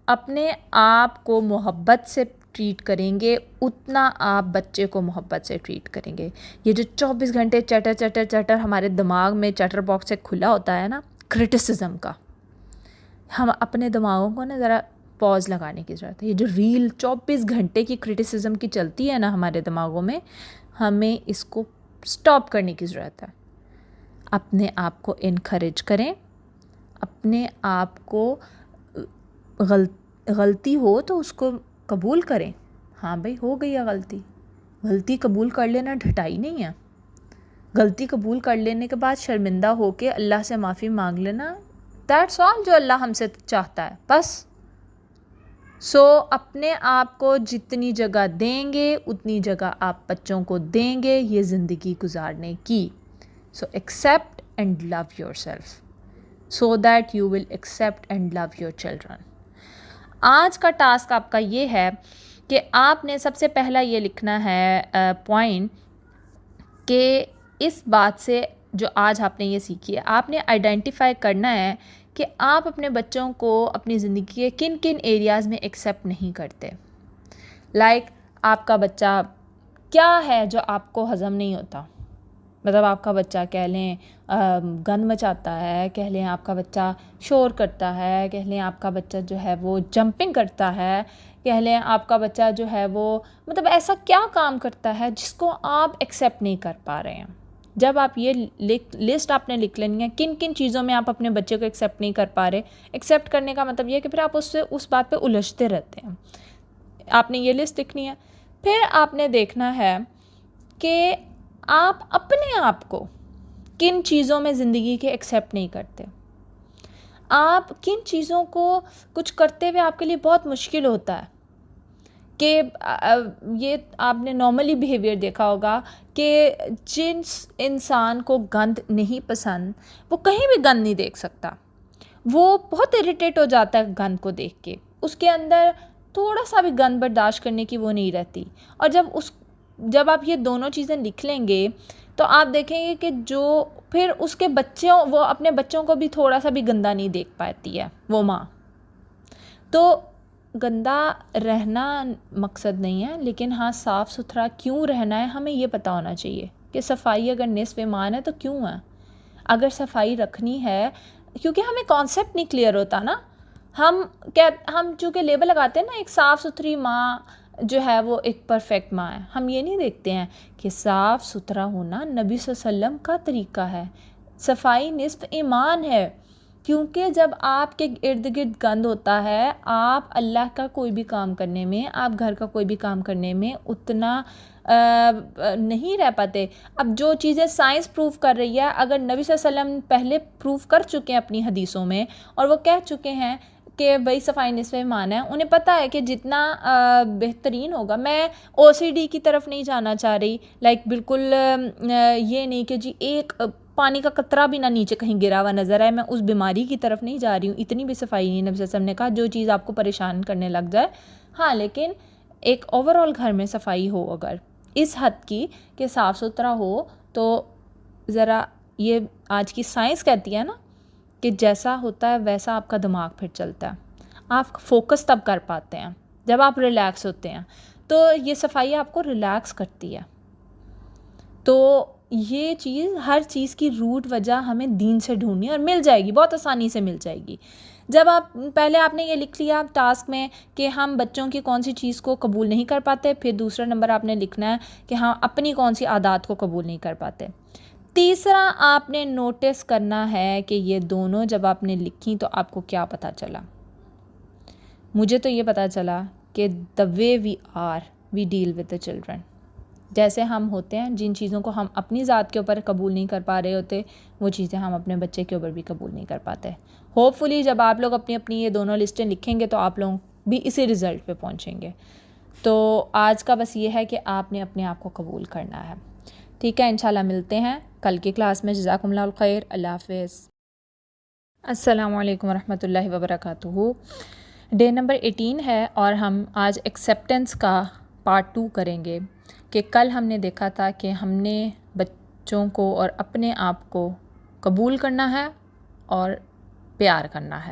Speaker 1: اپنے آپ کو محبت سے ٹریٹ کریں گے اتنا آپ بچے کو محبت سے ٹریٹ کریں گے. یہ جو 24 گھنٹے چٹر ہمارے دماغ میں چیٹر باکس سے کھلا ہوتا ہے نا کرٹیسزم کا, ہم اپنے دماغوں کو نا ذرا پاز لگانے کی ضرورت ہے. یہ جو ریل 24 گھنٹے کی کرٹیسزم کی چلتی ہے نا ہمارے دماغوں میں, ہمیں اس کو سٹاپ کرنے کی ضرورت ہے. اپنے آپ کو انکریج کریں, اپنے آپ کو غلطی ہو تو اس کو قبول کریں. ہاں بھائی ہو گئی ہے غلطی قبول کر لینا ڈھٹائی نہیں ہے. غلطی قبول کر لینے کے بعد شرمندہ ہو کے اللہ سے معافی مانگ لینا، دیٹس آل جو اللہ ہم سے چاہتا ہے بس. سو اپنے آپ کو جتنی جگہ دیں گے اتنی جگہ آپ بچوں کو دیں گے یہ زندگی گزارنے کی. So accept and love yourself so that you will accept and love your children. آج کا ٹاسک آپ کا یہ ہے کہ آپ نے سب سے پہلا یہ لکھنا ہے پوائنٹ کہ اس بات سے جو آج آپ نے یہ سیکھی ہے، آپ نے آئیڈینٹیفائی کرنا ہے کہ آپ اپنے بچوں کو اپنی زندگی کے کن کن ایریاز میں ایکسیپٹ نہیں کرتے. لائک آپ کا بچہ کیا ہے جو آپ کو ہضم نہیں ہوتا. مطلب آپ کا بچہ کہہ لیں گند مچاتا ہے، کہہ لیں آپ کا بچہ شور کرتا ہے، کہہ لیں آپ کا بچہ جو ہے وہ جمپنگ کرتا ہے، کہہ لیں آپ کا بچہ جو ہے وہ مطلب ایسا کیا کام کرتا ہے جس کو آپ ایکسیپٹ نہیں کر پا رہے ہیں. جب آپ یہ لسٹ آپ نے لکھ لینی ہے کن کن چیزوں میں آپ اپنے بچے کو ایکسیپٹ نہیں کر پا رہے. ایکسیپٹ کرنے کا مطلب یہ ہے کہ پھر آپ اس بات پہ الجھتے رہتے ہیں. آپ نے یہ لسٹ لکھنی ہے. پھر آپ نے دیکھنا ہے کہ آپ اپنے آپ کو کن چیزوں میں زندگی کے ایکسیپٹ نہیں کرتے. آپ کن چیزوں کو کچھ کرتے ہوئے آپ کے لیے بہت مشکل ہوتا ہے کہ یہ آپ نے نارملی بیہیویئر دیکھا ہوگا کہ جس انسان کو گند نہیں پسند وہ کہیں بھی گند نہیں دیکھ سکتا. وہ بہت اریٹیٹ ہو جاتا ہے گند کو دیکھ کے. اس کے اندر تھوڑا سا بھی گند برداشت کرنے کی وہ نہیں رہتی. اور جب آپ یہ دونوں چیزیں لکھ لیں گے تو آپ دیکھیں گے کہ جو پھر اس کے وہ اپنے بچوں کو بھی تھوڑا سا بھی گندا نہیں دیکھ پاتی ہے وہ ماں. تو گندا رہنا مقصد نہیں ہے، لیکن ہاں صاف ستھرا کیوں رہنا ہے ہمیں یہ پتہ ہونا چاہیے کہ صفائی اگر نصف ایمان ہے تو کیوں ہے. اگر صفائی رکھنی ہے کیونکہ ہمیں کانسیپٹ نہیں کلیئر ہوتا نا. ہم چونکہ لیبل لگاتے ہیں نا ایک صاف ستھری ماں جو ہے وہ ایک پرفیکٹ ماں ہے. ہم یہ نہیں دیکھتے ہیں کہ صاف ستھرا ہونا نبی صلی اللہ علیہ وسلم کا طریقہ ہے. صفائی نصف ایمان ہے، کیونکہ جب آپ کے ارد گرد گند ہوتا ہے آپ اللہ کا کوئی بھی کام کرنے میں، آپ گھر کا کوئی بھی کام کرنے میں اتنا نہیں رہ پاتے. اب جو چیزیں سائنس پروف کر رہی ہے، اگر نبی صلی اللہ علیہ وسلم پہلے پروف کر چکے ہیں اپنی حدیثوں میں اور وہ کہہ چکے ہیں کہ بھائی صفائی نصف ایمان ہے، انہیں پتہ ہے کہ جتنا بہترین ہوگا. میں OCD کی طرف نہیں جانا چاہ رہی، لائک بالکل یہ نہیں کہ جی ایک پانی کا قطرہ بھی نہ نیچے کہیں گرا ہوا نظر آئے، میں اس بیماری کی طرف نہیں جا رہی ہوں. اتنی بھی صفائی نہیں. نبی صلی اللہ علیہ وسلم نے کہا جو چیز آپ کو پریشان کرنے لگ جائے ہاں، لیکن ایک اوور آل گھر میں صفائی ہو اگر اس حد کی کہ صاف ستھرا ہو تو ذرا یہ آج کی سائنس کہتی ہے نا کہ جیسا ہوتا ہے ویسا آپ کا دماغ پھر چلتا ہے. آپ فوکس تب کر پاتے ہیں جب آپ ریلیکس ہوتے ہیں. تو یہ صفائی آپ کو ریلیکس کرتی ہے. تو یہ چیز ہر چیز کی روٹ وجہ ہمیں دین سے ڈھونڈنی ہے اور مل جائے گی، بہت آسانی سے مل جائے گی. جب پہلے آپ نے یہ لکھ لیا ٹاسک میں کہ ہم بچوں کی کون سی چیز کو قبول نہیں کر پاتے، پھر دوسرا نمبر آپ نے لکھنا ہے کہ ہم اپنی کون سی عادات کو قبول نہیں کر پاتے. تیسرا آپ نے نوٹس کرنا ہے کہ یہ دونوں جب آپ نے لکھی تو آپ کو کیا پتہ چلا. مجھے تو یہ پتہ چلا کہ the way we are we deal with the children. جیسے ہم ہوتے ہیں، جن چیزوں کو ہم اپنی ذات کے اوپر قبول نہیں کر پا رہے ہوتے وہ چیزیں ہم اپنے بچے کے اوپر بھی قبول نہیں کر پاتے. ہوپ فلی جب آپ لوگ اپنی یہ دونوں لسٹیں لکھیں گے تو آپ لوگ بھی اسی رزلٹ پہ پہنچیں گے. تو آج کا بس یہ ہے کہ آپ نے اپنے آپ کو قبول کرنا ہے. ٹھیک ہے، انشاءاللہ ملتے ہیں کل کی کلاس میں. جزاکم اللہ الخیر. اللہ حافظ. السلام علیکم ورحمۃ اللہ وبرکاتہ. ڈے نمبر 18 ہے اور ہم آج ایکسیپٹنس کا پارٹ 2 کریں گے. کہ کل ہم نے دیکھا تھا کہ ہم نے بچوں کو اور اپنے آپ کو قبول کرنا ہے اور پیار کرنا ہے.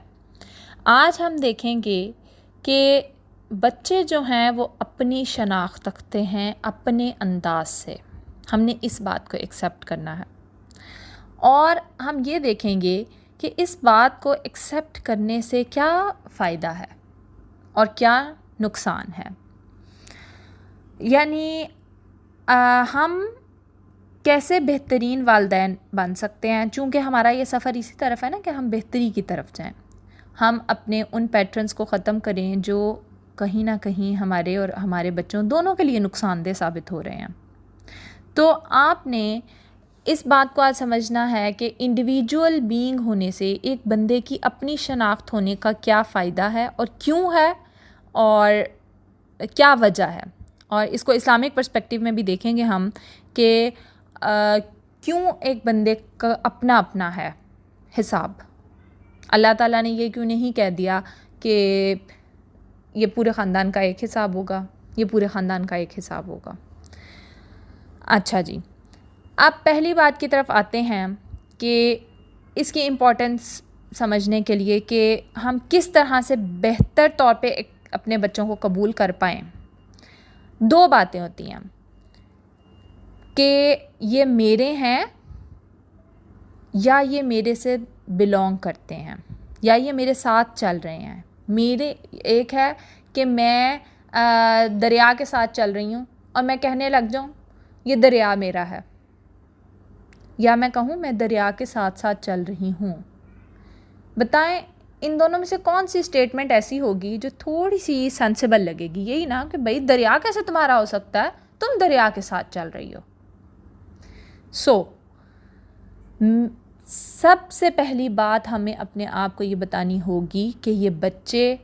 Speaker 1: آج ہم دیکھیں گے کہ بچے جو ہیں وہ اپنی شناخت رکھتے ہیں اپنے انداز سے. ہم نے اس بات کو ایکسیپٹ کرنا ہے اور ہم یہ دیکھیں گے کہ اس بات کو ایکسیپٹ کرنے سے کیا فائدہ ہے اور کیا نقصان ہے. یعنی ہم کیسے بہترین والدین بن سکتے ہیں، چونکہ ہمارا یہ سفر اسی طرف ہے نا کہ ہم بہتری کی طرف جائیں. ہم اپنے ان پیٹرنز کو ختم کریں جو کہیں نہ کہیں ہمارے اور ہمارے بچوں دونوں کے لیے نقصان دہ ثابت ہو رہے ہیں. تو آپ نے اس بات کو آج سمجھنا ہے کہ انڈیویجول بینگ ہونے سے ایک بندے کی اپنی شناخت ہونے کا کیا فائدہ ہے اور کیوں ہے اور کیا وجہ ہے، اور اس کو اسلامک پرسپیکٹیو میں بھی دیکھیں گے ہم کہ کیوں ایک بندے کا اپنا اپنا ہے حساب۔ اللہ تعالیٰ نے یہ کیوں نہیں کہہ دیا کہ یہ پورے خاندان کا ایک حساب ہوگا، یہ پورے خاندان کا ایک حساب ہوگا۔ اچھا جی، اب پہلی بات کی طرف آتے ہیں کہ اس کی امپورٹنس سمجھنے کے لیے کہ ہم کس طرح سے بہتر طور پہ اپنے بچوں کو قبول کر پائیں۔ دو باتیں ہوتی ہیں کہ یہ میرے ہیں یا یہ میرے سے بلونگ کرتے ہیں یا یہ میرے ساتھ چل رہے ہیں۔ میرے ایک ہے کہ میں دریا کے ساتھ چل رہی ہوں اور میں کہنے لگ جاؤں یہ دریا میرا ہے، یا میں کہوں میں دریا کے ساتھ ساتھ چل رہی ہوں۔ بتائیں ان دونوں میں سے کون سی اسٹیٹمنٹ ایسی ہوگی جو تھوڑی سی سینسیبل لگے گی؟ یہی نا کہ بھائی دریا کیسے تمہارا ہو سکتا ہے، تم دریا کے ساتھ چل رہی ہو۔ سب سے پہلی بات ہمیں اپنے آپ کو یہ بتانی ہوگی کہ یہ بچے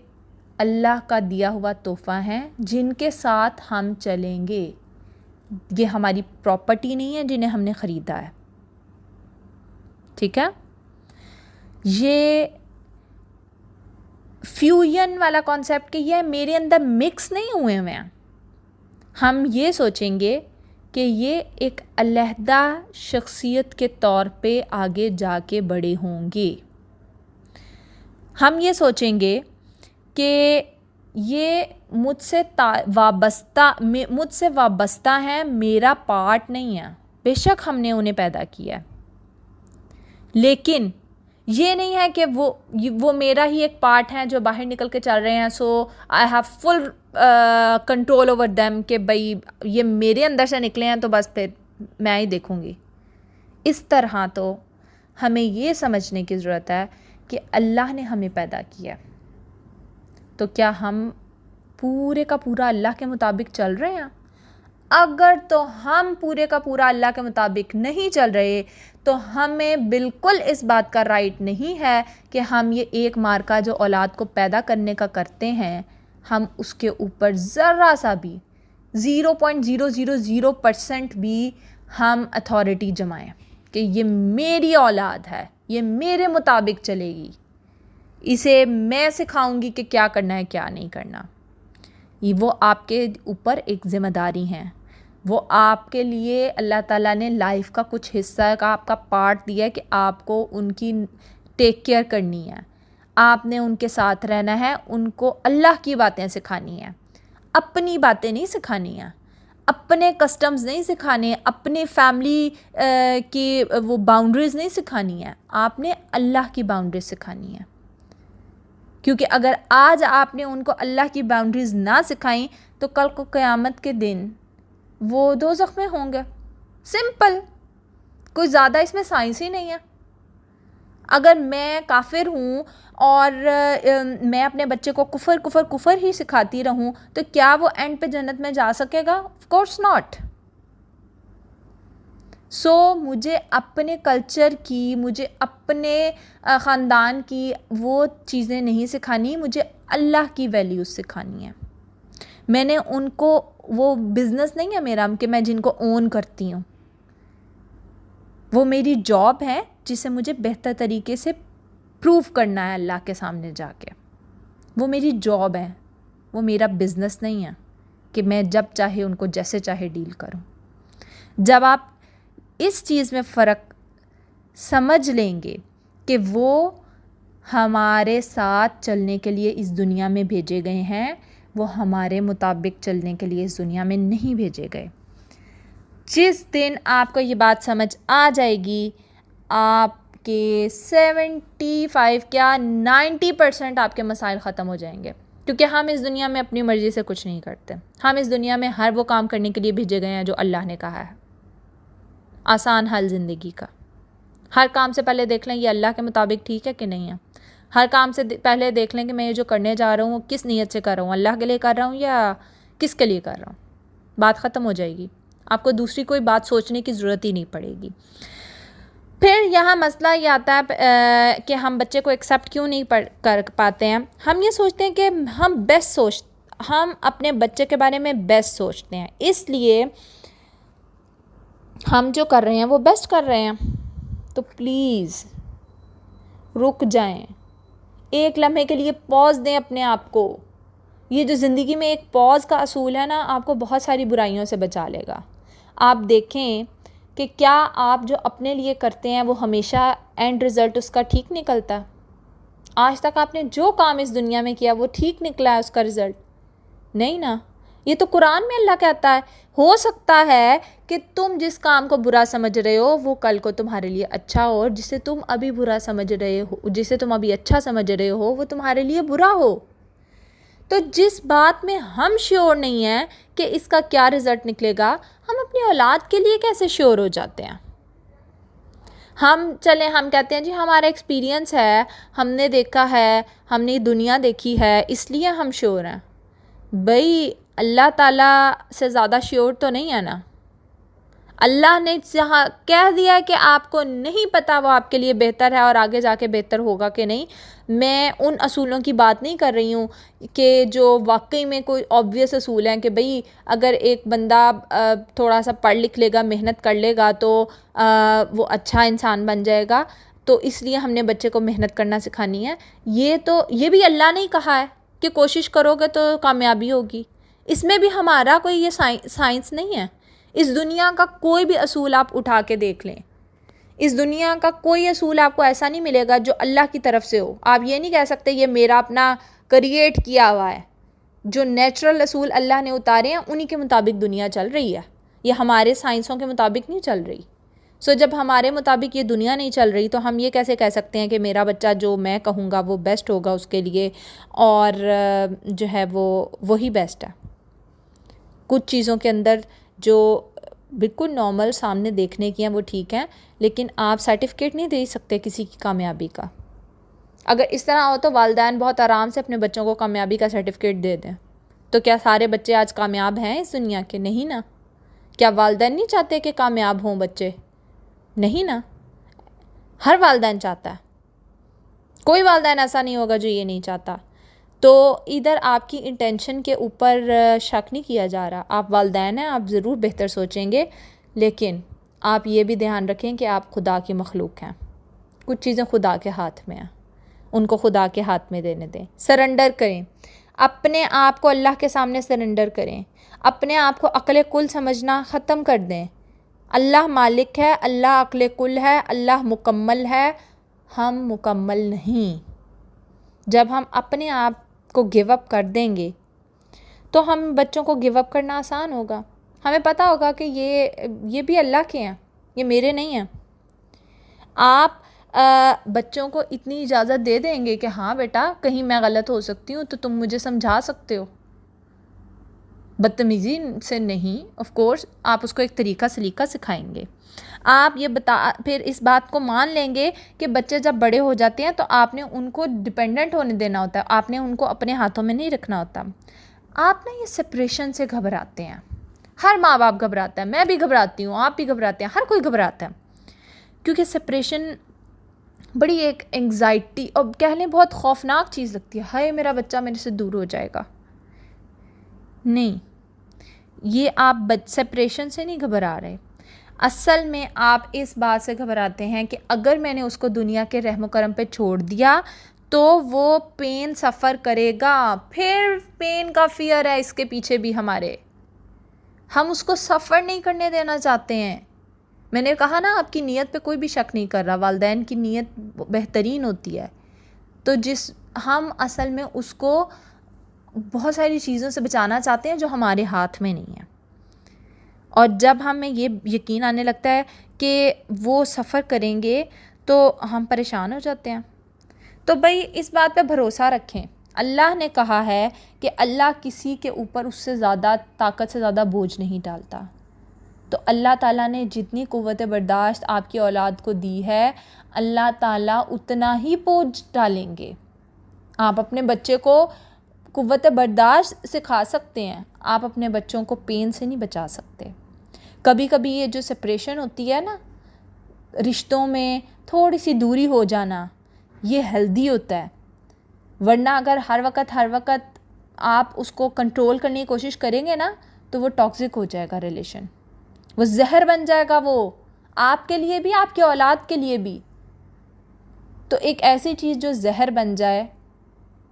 Speaker 1: اللہ کا دیا ہوا تحفہ ہیں جن کے ساتھ ہم چلیں گے۔ یہ ہماری پراپرٹی نہیں ہے جنہیں ہم نے خریدا ہے، ٹھیک ہے؟ یہ فیوژن والا کانسیپٹ کہ یہ میرے اندر مکس نہیں ہوئے ہوئے ہیں، ہم یہ سوچیں گے کہ یہ ایک علیحدہ شخصیت کے طور پہ آگے جا کے بڑے ہوں گے۔ ہم یہ سوچیں گے کہ یہ مجھ سے وابستہ ہیں، میرا پارٹ نہیں ہے۔ بے شک ہم نے انہیں پیدا کیا ہے، لیکن یہ نہیں ہے کہ وہ میرا ہی ایک پارٹ ہے جو باہر نکل کے چل رہے ہیں، so I have full control over them, کہ بھائی یہ میرے اندر سے نکلے ہیں تو بس پھر میں ہی دیکھوں گی۔ اس طرح تو ہمیں یہ سمجھنے کی ضرورت ہے کہ اللہ نے ہمیں پیدا کیا، تو کیا ہم پورے کا پورا اللہ کے مطابق چل رہے ہیں؟ اگر تو ہم پورے کا پورا اللہ کے مطابق نہیں چل رہے تو ہمیں بالکل اس بات کا رائٹ نہیں ہے کہ ہم یہ ایک مارکا جو اولاد کو پیدا کرنے کا کرتے ہیں، ہم اس کے اوپر ذرا سا بھی 0.000% بھی ہم اتھارٹی جمائیں کہ یہ میری اولاد ہے، یہ میرے مطابق چلے گی، اسے میں سکھاؤں گی کہ کیا کرنا ہے کیا نہیں کرنا۔ یہ وہ آپ کے اوپر ایک ذمہ داری ہیں، وہ آپ کے لیے اللہ تعالیٰ نے لائف کا کچھ حصہ کا آپ کا پارٹ دیا ہے کہ آپ کو ان کی ٹیک کیئر کرنی ہے، آپ نے ان کے ساتھ رہنا ہے، ان کو اللہ کی باتیں سکھانی ہیں، اپنی باتیں نہیں سکھانی ہیں، اپنے کسٹمز نہیں سکھانے، اپنے فیملی کی وہ باؤنڈریز نہیں سکھانی ہیں، آپ نے اللہ کی باؤنڈریز سکھانی ہے۔ کیونکہ اگر آج آپ نے ان کو اللہ کی باؤنڈریز نہ سکھائیں تو کل کو قیامت کے دن وہ دوزخ میں ہوں گے۔ سمپل، کوئی زیادہ اس میں سائنس ہی نہیں ہے۔ اگر میں کافر ہوں اور میں اپنے بچے کو کفر ہی سکھاتی رہوں تو کیا وہ اینڈ پہ جنت میں جا سکے گا؟ Of course not. مجھے اپنے کلچر کی، مجھے اپنے خاندان کی وہ چیزیں نہیں سکھانی، مجھے اللہ کی ویلیوز سکھانی ہے۔ میں نے ان کو، وہ بزنس نہیں ہے میرا کہ میں جن کو اون کرتی ہوں، وہ میری جاب ہے جسے مجھے بہتر طریقے سے پروف کرنا ہے اللہ کے سامنے جا کے۔ وہ میری جاب ہے، وہ میرا بزنس نہیں ہے کہ میں جب چاہے ان کو جیسے چاہے ڈیل کروں۔ جب آپ اس چیز میں فرق سمجھ لیں گے کہ وہ ہمارے ساتھ چلنے کے لیے اس دنیا میں بھیجے گئے ہیں، وہ ہمارے مطابق چلنے کے لیے اس دنیا میں نہیں بھیجے گئے۔ جس دن آپ کو یہ بات سمجھ آ جائے گی، آپ کے 75 کیا 90% آپ کے مسائل ختم ہو جائیں گے، کیونکہ ہم اس دنیا میں اپنی مرضی سے کچھ نہیں کرتے۔ ہم اس دنیا میں ہر وہ کام کرنے کے لیے بھیجے گئے ہیں جو اللہ نے کہا ہے۔ آسان حل زندگی کا، ہر کام سے پہلے دیکھ لیں یہ اللہ کے مطابق ٹھیک ہے کہ نہیں ہے۔ ہر کام سے پہلے دیکھ لیں کہ میں یہ جو کرنے جا رہا ہوں وہ کس نیت سے کر رہا ہوں، اللہ کے لیے کر رہا ہوں یا کس کے لیے کر رہا ہوں۔ بات ختم ہو جائے گی۔ آپ کو دوسری کوئی بات سوچنے کی ضرورت ہی نہیں پڑے گی. پھر یہاں مسئلہ یہ آتا ہے کہ ہم بچے کو ایکسیپٹ کیوں نہیں کر پاتے ہیں. ہم یہ سوچتے ہیں کہ ہم اپنے بچے کے بارے میں بیسٹ سوچتے ہیں، اس لیے ہم جو کر رہے ہیں وہ بیسٹ کر رہے ہیں. تو پلیز رک جائیں، ایک لمحے کے لیے پاز دیں اپنے آپ کو. یہ جو زندگی میں ایک پاز کا اصول ہے نا، آپ کو بہت ساری برائیوں سے بچا لے گا. آپ دیکھیں کہ کیا آپ جو اپنے لیے کرتے ہیں وہ ہمیشہ اینڈ رزلٹ اس کا ٹھیک نکلتا؟ آج تک آپ نے جو کام اس دنیا میں کیا وہ ٹھیک نکلا ہے اس کا رزلٹ؟ نہیں نا. یہ تو قرآن میں اللہ کہتا ہے ہو سکتا ہے کہ تم جس کام کو برا سمجھ رہے ہو وہ کل کو تمہارے لیے اچھا ہو، اور جسے تم ابھی برا سمجھ رہے ہو، جسے تم ابھی اچھا سمجھ رہے ہو، وہ تمہارے لیے برا ہو. تو جس بات میں ہم شیور نہیں ہیں کہ اس کا کیا رزلٹ نکلے گا، ہم اپنی اولاد کے لیے کیسے شیور ہو جاتے ہیں؟ ہم کہتے ہیں جی ہمارا ایکسپیرینس ہے، ہم نے دیکھا ہے، ہم نے دنیا دیکھی ہے، اس لیے ہم شیور ہیں. بھئی اللہ تعالیٰ سے زیادہ شیور تو نہیں ہے نا. اللہ نے جہاں کہہ دیا کہ آپ کو نہیں پتہ وہ آپ کے لیے بہتر ہے اور آگے جا کے بہتر ہوگا کہ نہیں. میں ان اصولوں کی بات نہیں کر رہی ہوں کہ جو واقعی میں کوئی آبویس اصول ہیں کہ بھئی اگر ایک بندہ تھوڑا سا پڑھ لکھ لے گا، محنت کر لے گا تو وہ اچھا انسان بن جائے گا، تو اس لیے ہم نے بچے کو محنت کرنا سکھانی ہے. یہ بھی اللہ نے ہی کہا ہے کہ کوشش کرو گے تو کامیابی ہوگی. اس میں بھی ہمارا کوئی یہ سائنس نہیں ہے. اس دنیا کا کوئی بھی اصول آپ اٹھا کے دیکھ لیں، اس دنیا کا کوئی اصول آپ کو ایسا نہیں ملے گا جو اللہ کی طرف سے ہو. آپ یہ نہیں کہہ سکتے یہ میرا اپنا کریٹ کیا ہوا ہے. جو نیچرل اصول اللہ نے اتارے ہیں انہی کے مطابق دنیا چل رہی ہے، یہ ہمارے سائنسوں کے مطابق نہیں چل رہی. جب ہمارے مطابق یہ دنیا نہیں چل رہی تو ہم یہ کیسے کہہ سکتے ہیں کہ میرا بچہ جو میں کہوں گا وہ بیسٹ ہوگا اس کے لیے، اور جو ہے وہی بیسٹ ہے. کچھ چیزوں کے اندر جو بالکل نارمل سامنے دیکھنے کی ہیں وہ ٹھیک ہیں، لیکن آپ سرٹیفکیٹ نہیں دے سکتے کسی کی کامیابی کا. اگر اس طرح ہو تو والدین بہت آرام سے اپنے بچوں کو کامیابی کا سرٹیفکیٹ دے دیں. تو کیا سارے بچے آج کامیاب ہیں اس دنیا کے؟ نہیں نا. کیا والدین نہیں چاہتے کہ کامیاب ہوں بچے؟ نہیں نا. ہر والدین چاہتا ہے، کوئی والدین ایسا نہیں ہوگا جو یہ نہیں چاہتا. تو ادھر آپ کی انٹینشن کے اوپر شک نہیں کیا جا رہا. آپ والدین ہیں، آپ ضرور بہتر سوچیں گے، لیکن آپ یہ بھی دھیان رکھیں کہ آپ خدا کی مخلوق ہیں. کچھ چیزیں خدا کے ہاتھ میں ہیں، ان کو خدا کے ہاتھ میں دینے دیں. سرنڈر کریں، اپنے آپ کو اللہ کے سامنے سرنڈر کریں. اپنے آپ کو عقل کل سمجھنا ختم کر دیں. اللہ مالک ہے، اللہ عقل کل ہے، اللہ مکمل ہے، ہم مکمل نہیں. جب ہم اپنے آپ کو گیو اپ کر دیں گے تو ہم بچوں کو گیو اپ کرنا آسان ہوگا. ہمیں پتہ ہوگا کہ یہ بھی اللہ کے ہیں، یہ میرے نہیں ہیں. آپ بچوں کو اتنی اجازت دے دیں گے کہ ہاں بیٹا کہیں میں غلط ہو سکتی ہوں تو تم مجھے سمجھا سکتے ہو. بدتمیزی سے نہیں، آف کورس آپ اس کو ایک طریقہ سلیقہ سکھائیں گے. آپ پھر اس بات کو مان لیں گے کہ بچے جب بڑے ہو جاتے ہیں تو آپ نے ان کو ڈیپینڈنٹ ہونے دینا ہوتا ہے، آپ نے ان کو اپنے ہاتھوں میں نہیں رکھنا ہوتا. آپ نا یہ سپریشن سے گھبراتے ہیں. ہر ماں باپ گھبراتا ہے، میں بھی گھبراتی ہوں، آپ بھی گھبراتے ہیں، ہر کوئی گھبراتا ہے. کیونکہ سپریشن بڑی ایک انگزائٹی اور کہہ لیں بہت خوفناک چیز لگتی ہے. ہائے میرا بچہ میرے سے دور ہو جائے گا. نہیں، یہ آپ سپریشن سے نہیں گھبرا رہے. اصل میں آپ اس بات سے گھبراتے ہیں کہ اگر میں نے اس کو دنیا کے رحم و کرم پہ چھوڑ دیا تو وہ پین سفر کرے گا. پھر پین کا فیئر ہے اس کے پیچھے بھی ہمارے. ہم اس کو سفر نہیں کرنے دینا چاہتے ہیں. میں نے کہا نا آپ کی نیت پہ کوئی بھی شک نہیں کر رہا، والدین کی نیت بہترین ہوتی ہے. تو ہم اصل میں اس کو بہت ساری چیزوں سے بچانا چاہتے ہیں جو ہمارے ہاتھ میں نہیں ہیں. اور جب ہمیں یہ یقین آنے لگتا ہے کہ وہ سفر کریں گے تو ہم پریشان ہو جاتے ہیں. تو بھائی اس بات پہ بھروسہ رکھیں. اللہ نے کہا ہے کہ اللہ کسی کے اوپر اس سے زیادہ طاقت سے زیادہ بوجھ نہیں ڈالتا. تو اللہ تعالیٰ نے جتنی قوت برداشت آپ کی اولاد کو دی ہے، اللہ تعالیٰ اتنا ہی بوجھ ڈالیں گے. آپ اپنے بچے کو قوت برداشت سکھا سکتے ہیں، آپ اپنے بچوں کو پین سے نہیں بچا سکتے. کبھی کبھی یہ جو سپریشن ہوتی ہے نا، رشتوں میں تھوڑی سی دوری ہو جانا، یہ ہیلدی ہوتا ہے. ورنہ اگر ہر وقت آپ اس کو کنٹرول کرنے کی کوشش کریں گے نا تو وہ ٹاکسک ہو جائے گا ریلیشن، وہ زہر بن جائے گا، وہ آپ کے لیے بھی آپ کی اولاد کے لیے بھی. تو ایک ایسی چیز جو زہر بن جائے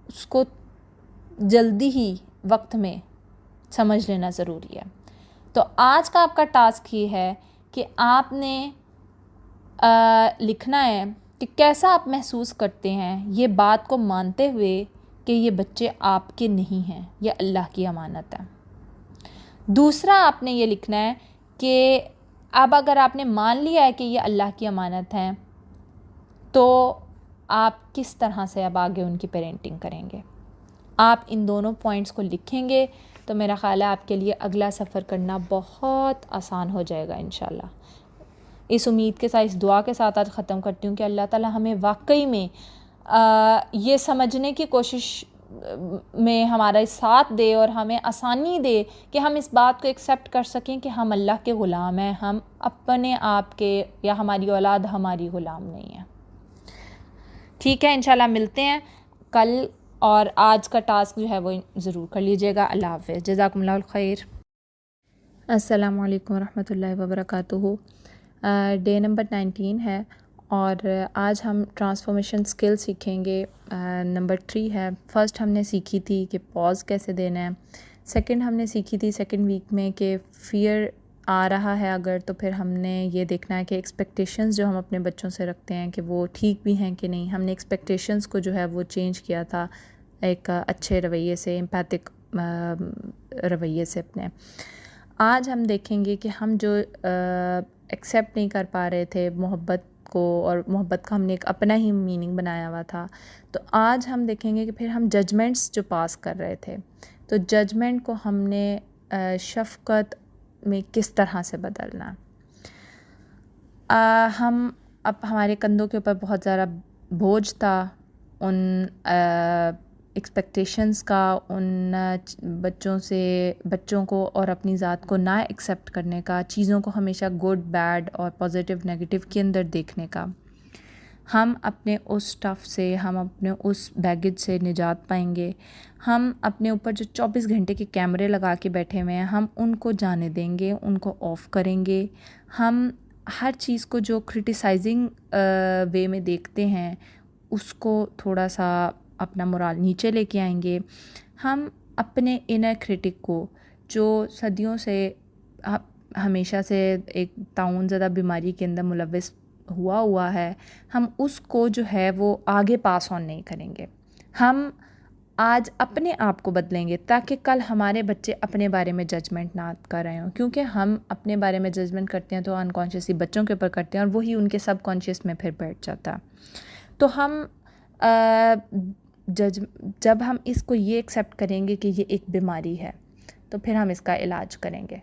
Speaker 1: اس کو جلدی ہی وقت میں سمجھ لینا ضروری ہے. تو آج کا آپ کا ٹاسک یہ ہے کہ آپ نے لکھنا ہے کہ کیسا آپ محسوس کرتے ہیں یہ بات کو مانتے ہوئے کہ یہ بچے آپ کے نہیں ہیں، یہ اللہ کی امانت ہے. دوسرا آپ نے یہ لکھنا ہے کہ اب اگر آپ نے مان لیا ہے کہ یہ اللہ کی امانت ہے تو آپ کس طرح سے اب آگے ان کی پیرنٹنگ کریں گے. آپ ان دونوں پوائنٹس کو لکھیں گے تو میرا خیال ہے آپ کے لیے اگلا سفر کرنا بہت آسان ہو جائے گا انشاءاللہ. اس امید کے ساتھ، اس دعا کے ساتھ آج ختم کرتی ہوں کہ اللہ تعالیٰ ہمیں واقعی میں یہ سمجھنے کی کوشش میں ہمارا ساتھ دے اور ہمیں آسانی دے کہ ہم اس بات کو ایکسیپٹ کر سکیں کہ ہم اللہ کے غلام ہیں، ہم اپنے آپ کے یا ہماری اولاد ہماری غلام نہیں ہے. ٹھیک ہے، انشاءاللہ ملتے ہیں کل، اور آج کا ٹاسک جو ہے وہ ضرور کر لیجیے گا. اللہ حافظ، جزاکم اللہ الخیر. السلام علیکم ورحمۃ اللہ وبرکاتہ. ڈے نمبر 19 ہے اور آج ہم ٹرانسفارمیشن سکل سیکھیں گے. نمبر 3 ہے. فرسٹ ہم نے سیکھی تھی کہ پاز کیسے دینا ہے. سیکنڈ ہم نے سیکھی تھی سیکنڈ ویک میں کہ فیئر آ رہا ہے اگر تو پھر ہم نے یہ دیکھنا ہے کہ ایکسپیکٹیشنز جو ہم اپنے بچوں سے رکھتے ہیں کہ وہ ٹھیک بھی ہیں کہ نہیں. ہم نے ایکسپیکٹیشنز کو جو ہے وہ چینج کیا تھا ایک اچھے رویے سے، امپیتھک رویے سے اپنے. آج ہم دیکھیں گے کہ ہم جو ایکسیپٹ نہیں کر پا رہے تھے محبت کو، اور محبت کا ہم نے ایک اپنا ہی میننگ بنایا ہوا تھا، تو آج ہم دیکھیں گے کہ پھر ہم ججمنٹس جو پاس کر رہے تھے تو ججمنٹ کو ہم نے شفقت میں کس طرح سے بدلنا. ہم اب ہمارے کندھوں کے اوپر بہت زیادہ بوجھ تھا ان ایکسپیکٹیشنز کا، ان بچوں کو اور اپنی ذات کو نہ ایکسیپٹ کرنے کا، چیزوں کو ہمیشہ گڈ بیڈ اور پازیٹیو نیگیٹو کے اندر دیکھنے کا. ہم اپنے اس اسٹف سے، ہم اپنے اس بیگیج سے نجات پائیں گے. ہم اپنے اوپر جو 24 گھنٹے کے کیمرے لگا کے بیٹھے ہوئے ہیں ہم ان کو جانے دیں گے، ان کو آف کریں گے. ہم ہر چیز کو جو کرٹیسائزنگ وے میں دیکھتے ہیں اس کو تھوڑا سا اپنا مورال نیچے لے کے آئیں گے. ہم اپنے انر کرٹک کو جو صدیوں سے ہمیشہ سے ایک تعاون زدہ بیماری کے اندر ملوث ہوا ہے، ہم اس کو جو ہے وہ آگے پاس آن نہیں کریں گے. ہم آج اپنے آپ کو بدلیں گے تاکہ کل ہمارے بچے اپنے بارے میں ججمنٹ نہ کر رہے ہوں، کیونکہ ہم اپنے بارے میں ججمنٹ کرتے ہیں تو انکانشیسلی بچوں کے اوپر کرتے ہیں اور وہی ان کے سب کانشیس میں پھر بیٹھ جاتا. تو ہم جب ہم اس کو یہ ایکسیپٹ کریں گے کہ یہ ایک بیماری ہے تو پھر ہم اس کا علاج کریں گے.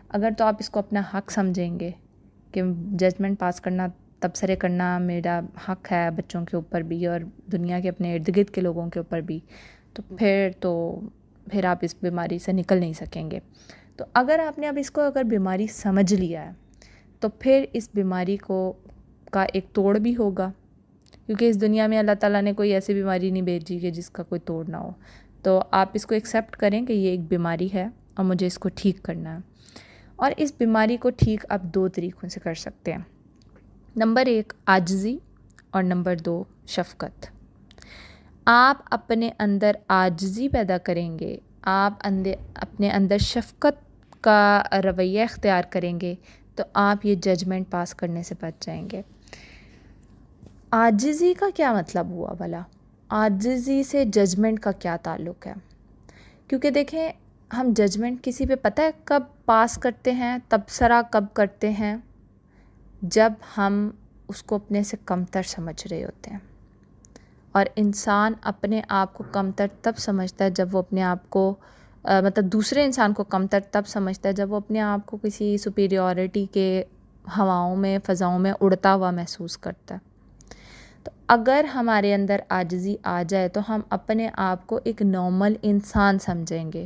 Speaker 1: اگر تو آپ اس کو اپنا حق سمجھیں گے کہ ججمنٹ پاس کرنا، تبصرے کرنا میرا حق ہے بچوں کے اوپر بھی اور دنیا کے اپنے ارد گرد کے لوگوں کے اوپر بھی، تو پھر آپ اس بیماری سے نکل نہیں سکیں گے. تو اگر آپ نے اب اس کو اگر بیماری سمجھ لیا ہے تو پھر اس بیماری کا ایک توڑ بھی ہوگا، کیونکہ اس دنیا میں اللہ تعالیٰ نے کوئی ایسی بیماری نہیں بھیجی کہ جس کا کوئی توڑ نہ ہو. تو آپ اس کو ایکسیپٹ کریں کہ یہ ایک بیماری ہے اور مجھے اس کو ٹھیک کرنا ہے. اور اس بیماری کو ٹھیک آپ 2 طریقوں سے کر سکتے ہیں. نمبر 1 عاجزی اور نمبر 2 شفقت. آپ اپنے اندر عاجزی پیدا کریں گے، آپ اپنے اندر شفقت کا رویہ اختیار کریں گے تو آپ یہ ججمنٹ پاس کرنے سے بچ جائیں گے. عاجزی کا کیا مطلب ہوا بھلا؟ عاجزی سے ججمنٹ کا کیا تعلق ہے؟ کیونکہ دیکھیں ہم ججمنٹ کسی پہ پتہ ہے کب پاس کرتے ہیں، تبصرہ کب کرتے ہیں؟ جب ہم اس کو اپنے سے کمتر سمجھ رہے ہوتے ہیں. اور انسان اپنے آپ کو کمتر تب سمجھتا ہے جب وہ اپنے آپ کو مطلب دوسرے انسان کو کمتر تب سمجھتا ہے جب وہ اپنے آپ کو کسی سپیریورٹی کے ہواؤں میں، فضاؤں میں اڑتا ہوا محسوس کرتا ہے. تو اگر ہمارے اندر عاجزی آ جائے تو ہم اپنے آپ کو ایک نارمل انسان سمجھیں گے،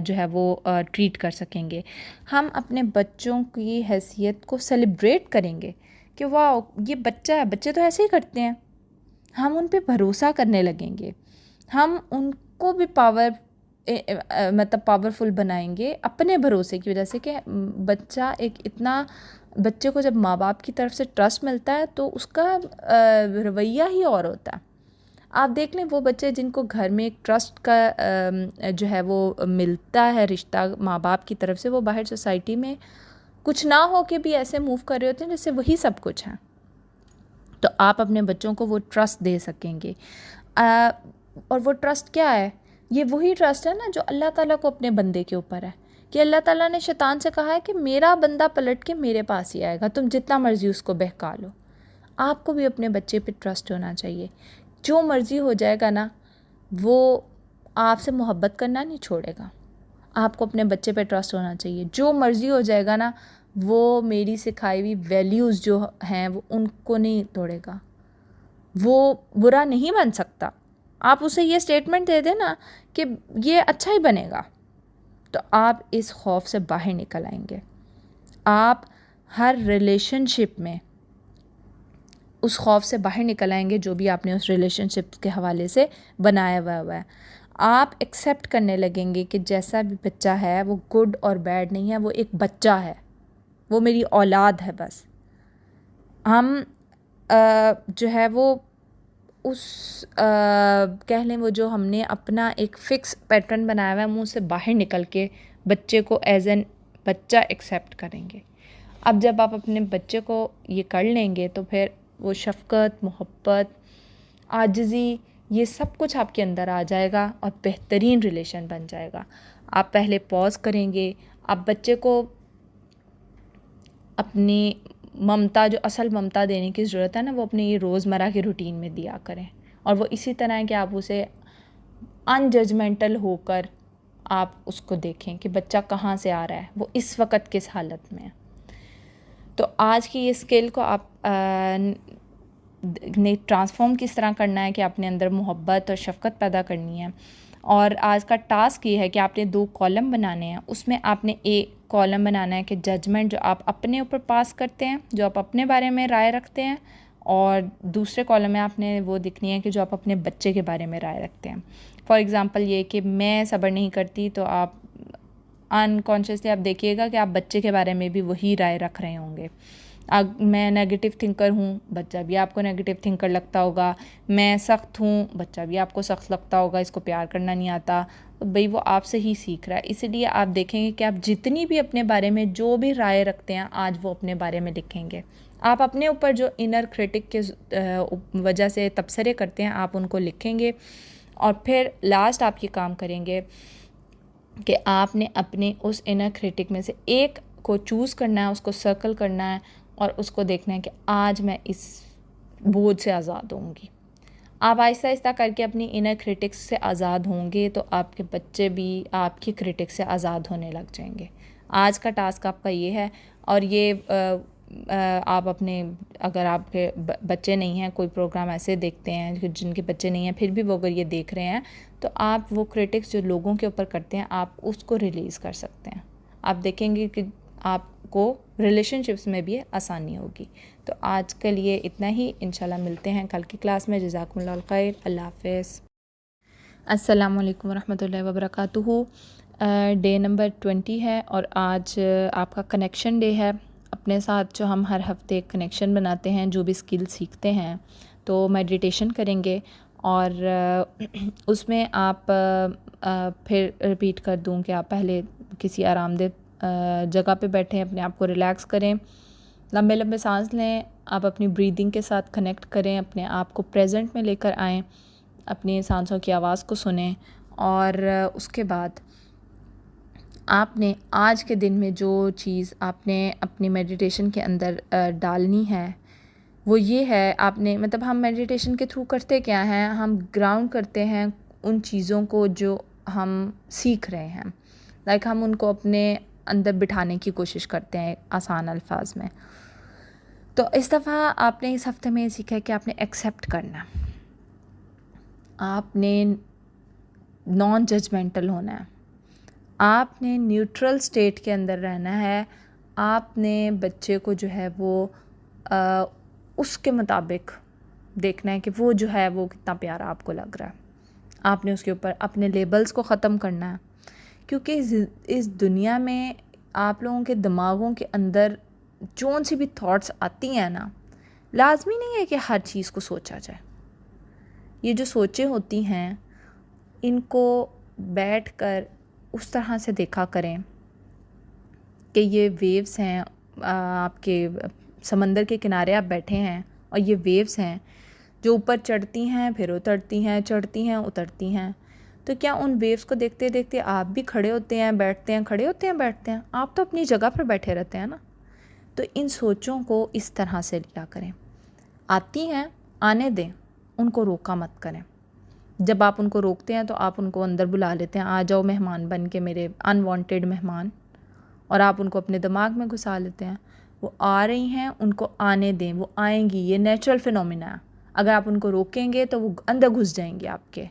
Speaker 1: جو ہے وہ ٹریٹ کر سکیں گے. ہم اپنے بچوں کی حیثیت کو سیلیبریٹ کریں گے کہ واہ یہ بچہ ہے, بچے تو ایسے ہی کرتے ہیں. ہم ان پہ بھروسہ کرنے لگیں گے, ہم ان کو بھی پاورفل بنائیں گے اپنے بھروسے کی وجہ سے کہ بچہ بچے کو جب ماں باپ کی طرف سے ٹرسٹ ملتا ہے تو اس کا رویہ ہی اور ہوتا ہے. آپ دیکھ لیں وہ بچے جن کو گھر میں ایک ٹرسٹ کا جو ہے وہ ملتا ہے رشتہ ماں باپ کی طرف سے, وہ باہر سوسائٹی میں کچھ نہ ہو کے بھی ایسے موو کر رہے ہوتے ہیں جیسے وہی سب کچھ ہیں. تو آپ اپنے بچوں کو وہ ٹرسٹ دے سکیں گے. اور وہ ٹرسٹ کیا ہے؟ یہ وہی ٹرسٹ ہے نا جو اللہ تعالیٰ کو اپنے بندے کے اوپر ہے, کہ اللہ تعالیٰ نے شیطان سے کہا ہے کہ میرا بندہ پلٹ کے میرے پاس ہی آئے گا, تم جتنا مرضی اس کو بہکا لو. آپ کو بھی اپنے بچے پہ ٹرسٹ ہونا چاہیے. جو مرضی ہو جائے گا نا, وہ آپ سے محبت کرنا نہیں چھوڑے گا. آپ کو اپنے بچے پہ ٹرسٹ ہونا چاہیے. جو مرضی ہو جائے گا نا, وہ میری سکھائی ہوئی ویلیوز جو ہیں وہ ان کو نہیں توڑے گا, وہ برا نہیں بن سکتا. آپ اسے یہ اسٹیٹمنٹ دے دیں نا کہ یہ اچھا ہی بنے گا, تو آپ اس خوف سے باہر نکل آئیں گے. آپ ہر ریلیشن شپ میں اس خوف سے باہر نکل آئیں گے جو بھی آپ نے اس ریلیشن شپ کے حوالے سے بنایا ہوا ہے. آپ ایکسیپٹ کرنے لگیں گے کہ جیسا بھی بچہ ہے وہ گڈ اور بیڈ نہیں ہے, وہ ایک بچہ ہے, وہ میری اولاد ہے بس. ہم جو ہے وہ اس کہہ لیں وہ جو ہم نے اپنا ایک فکس پیٹرن بنایا ہوا ہے, منہ سے باہر نکل کے بچے کو ایز این بچہ ایکسیپٹ کریں گے. اب جب آپ اپنے بچے کو یہ کر لیں گے تو پھر وہ شفقت, محبت, عاجزی, یہ سب کچھ آپ کے اندر آ جائے گا اور بہترین ریلیشن بن جائے گا. آپ پہلے پاز کریں گے, آپ بچے کو اپنی ممتا, جو اصل ممتا دینے کی ضرورت ہے نا, وہ اپنے یہ روزمرہ کے روٹین میں دیا کریں. اور وہ اسی طرح ہے کہ آپ اسے ان ججمنٹل ہو کر آپ اس کو دیکھیں کہ بچہ کہاں سے آ رہا ہے, وہ اس وقت کس حالت میں ہے. تو آج کی یہ اسکل کو آپ نے ٹرانسفارم کس طرح کرنا ہے کہ اپنے اندر محبت اور شفقت پیدا کرنی ہے. اور آج کا ٹاسک یہ ہے کہ آپ نے 2 کالم بنانے ہیں. اس میں آپ نے ایک کالم بنانا ہے کہ ججمنٹ جو آپ اپنے اوپر پاس کرتے ہیں, جو آپ اپنے بارے میں رائے رکھتے ہیں, اور دوسرے کالم میں آپ نے وہ لکھنی ہے کہ جو آپ اپنے بچے کے بارے میں رائے رکھتے ہیں. فار ایگزامپل یہ کہ میں صبر نہیں کرتی, تو آپ انکانشیسلی آپ دیکھیے گا کہ آپ بچے کے بارے میں بھی وہی رائے رکھ رہے ہوں گے. میں نیگیٹو تھنکر ہوں, بچہ بھی آپ کو نیگیٹو تھنکر لگتا ہوگا. میں سخت ہوں, بچہ بھی آپ کو سخت لگتا ہوگا, اس کو پیار کرنا نہیں آتا. بھئی وہ آپ سے ہی سیکھ رہا ہے. اسی لیے آپ دیکھیں گے کہ آپ جتنی بھی اپنے بارے میں جو بھی رائے رکھتے ہیں, آج وہ اپنے بارے میں لکھیں گے. آپ اپنے اوپر جو انر کرٹک کے وجہ سے تبصرے کرتے ہیں, آپ ان کو لکھیں گے. اور پھر لاسٹ آپ یہ کام کریں گے کہ آپ نے اپنے اس انر کرٹک میں سے ایک کو چوز کرنا ہے, اس کو سرکل کرنا ہے, اور اس کو دیکھنا ہے کہ آج میں اس بوجھ سے آزاد ہوں گی. آپ آہستہ آہستہ کر کے اپنی انر کرٹکس سے آزاد ہوں گے, تو آپ کے بچے بھی آپ کی کرٹکس سے آزاد ہونے لگ جائیں گے. آج کا ٹاسک آپ کا یہ ہے. اور یہ آپ اپنے, اگر آپ کے بچے نہیں ہیں, کوئی پروگرام ایسے دیکھتے ہیں جن کے بچے نہیں ہیں, پھر بھی وہ اگر یہ دیکھ رہے ہیں, تو آپ وہ کرٹکس جو لوگوں کے اوپر کرتے ہیں, آپ اس کو ریلیز کر سکتے ہیں. آپ دیکھیں گے کہ آپ کو ریلیشن شپس میں بھی آسانی ہوگی. تو آج کے لیے اتنا ہی. انشاءاللہ ملتے ہیں کل کی کلاس میں. جزاکم اللہ الخیر. اللہ حافظ. السلام علیکم ورحمۃ اللہ وبرکاتہ. ڈے نمبر 20 ہے, اور آج آپ کا کنیکشن ڈے ہے. اپنے ساتھ جو ہم ہر ہفتے کنیکشن بناتے ہیں, جو بھی اسکل سیکھتے ہیں, تو میڈیٹیشن کریں گے. اور اس میں آپ پھر رپیٹ کر دوں کہ آپ پہلے کسی آرام دہ جگہ پہ بیٹھیں, اپنے آپ کو ریلیکس کریں, لمبے لمبے سانس لیں, آپ اپنی بریدنگ کے ساتھ کنیکٹ کریں, اپنے آپ کو پریزنٹ میں لے کر آئیں, اپنی سانسوں کی آواز کو سنیں. اور اس کے بعد آپ نے آج کے دن میں جو چیز آپ نے اپنی میڈیٹیشن کے اندر ڈالنی ہے وہ یہ ہے, آپ نے مطلب ہم میڈیٹیشن کے تھرو کرتے کیا ہیں, ہم گراؤنڈ کرتے ہیں ان چیزوں کو جو ہم سیکھ رہے ہیں. لائک ہم ان کو اپنے اندر بٹھانے کی کوشش کرتے ہیں آسان الفاظ میں. تو اس دفعہ آپ نے اس ہفتے میں سیکھا ہے کہ آپ نے ایکسیپٹ کرنا ہے, آپ نے نان ججمنٹل ہونا ہے, آپ نے نیوٹرل سٹیٹ کے اندر رہنا ہے. آپ نے بچے کو جو ہے وہ اس کے مطابق دیکھنا ہے کہ وہ جو ہے وہ کتنا پیارا آپ کو لگ رہا ہے. آپ نے اس کے اوپر اپنے لیبلز کو ختم کرنا ہے، کیونکہ اس دنیا میں آپ لوگوں کے دماغوں کے اندر جون سی بھی تھاٹس آتی ہیں نا، لازمی نہیں ہے کہ ہر چیز کو سوچا جائے. یہ جو سوچیں ہوتی ہیں ان کو بیٹھ کر اس طرح سے دیکھا کریں کہ یہ ویوز ہیں، آپ کے سمندر کے کنارے آپ بیٹھے ہیں اور یہ ویوز ہیں جو اوپر چڑھتی ہیں پھر اترتی ہیں، چڑھتی ہیں اترتی ہیں. تو کیا ان ویوز کو دیکھتے دیکھتے آپ بھی کھڑے ہوتے ہیں بیٹھتے ہیں، کھڑے ہوتے ہیں بیٹھتے ہیں؟ آپ تو اپنی جگہ پر بیٹھے رہتے ہیں نا. تو ان سوچوں کو اس طرح سے لیا کریں. آتی ہیں آنے دیں، ان کو روکا مت کریں. جب آپ ان کو روکتے ہیں تو آپ ان کو اندر بلا لیتے ہیں، آ جاؤ مہمان بن کے، میرے انوانٹیڈ مہمان، اور آپ ان کو اپنے دماغ میں گھسا لیتے ہیں. وہ آ رہی ہیں، ان کو آنے دیں، وہ آئیں گی، یہ نیچرل فینومینا ہے. اگر آپ ان کو روکیں گے تو وہ اندر گھس جائیں گے آپ کے.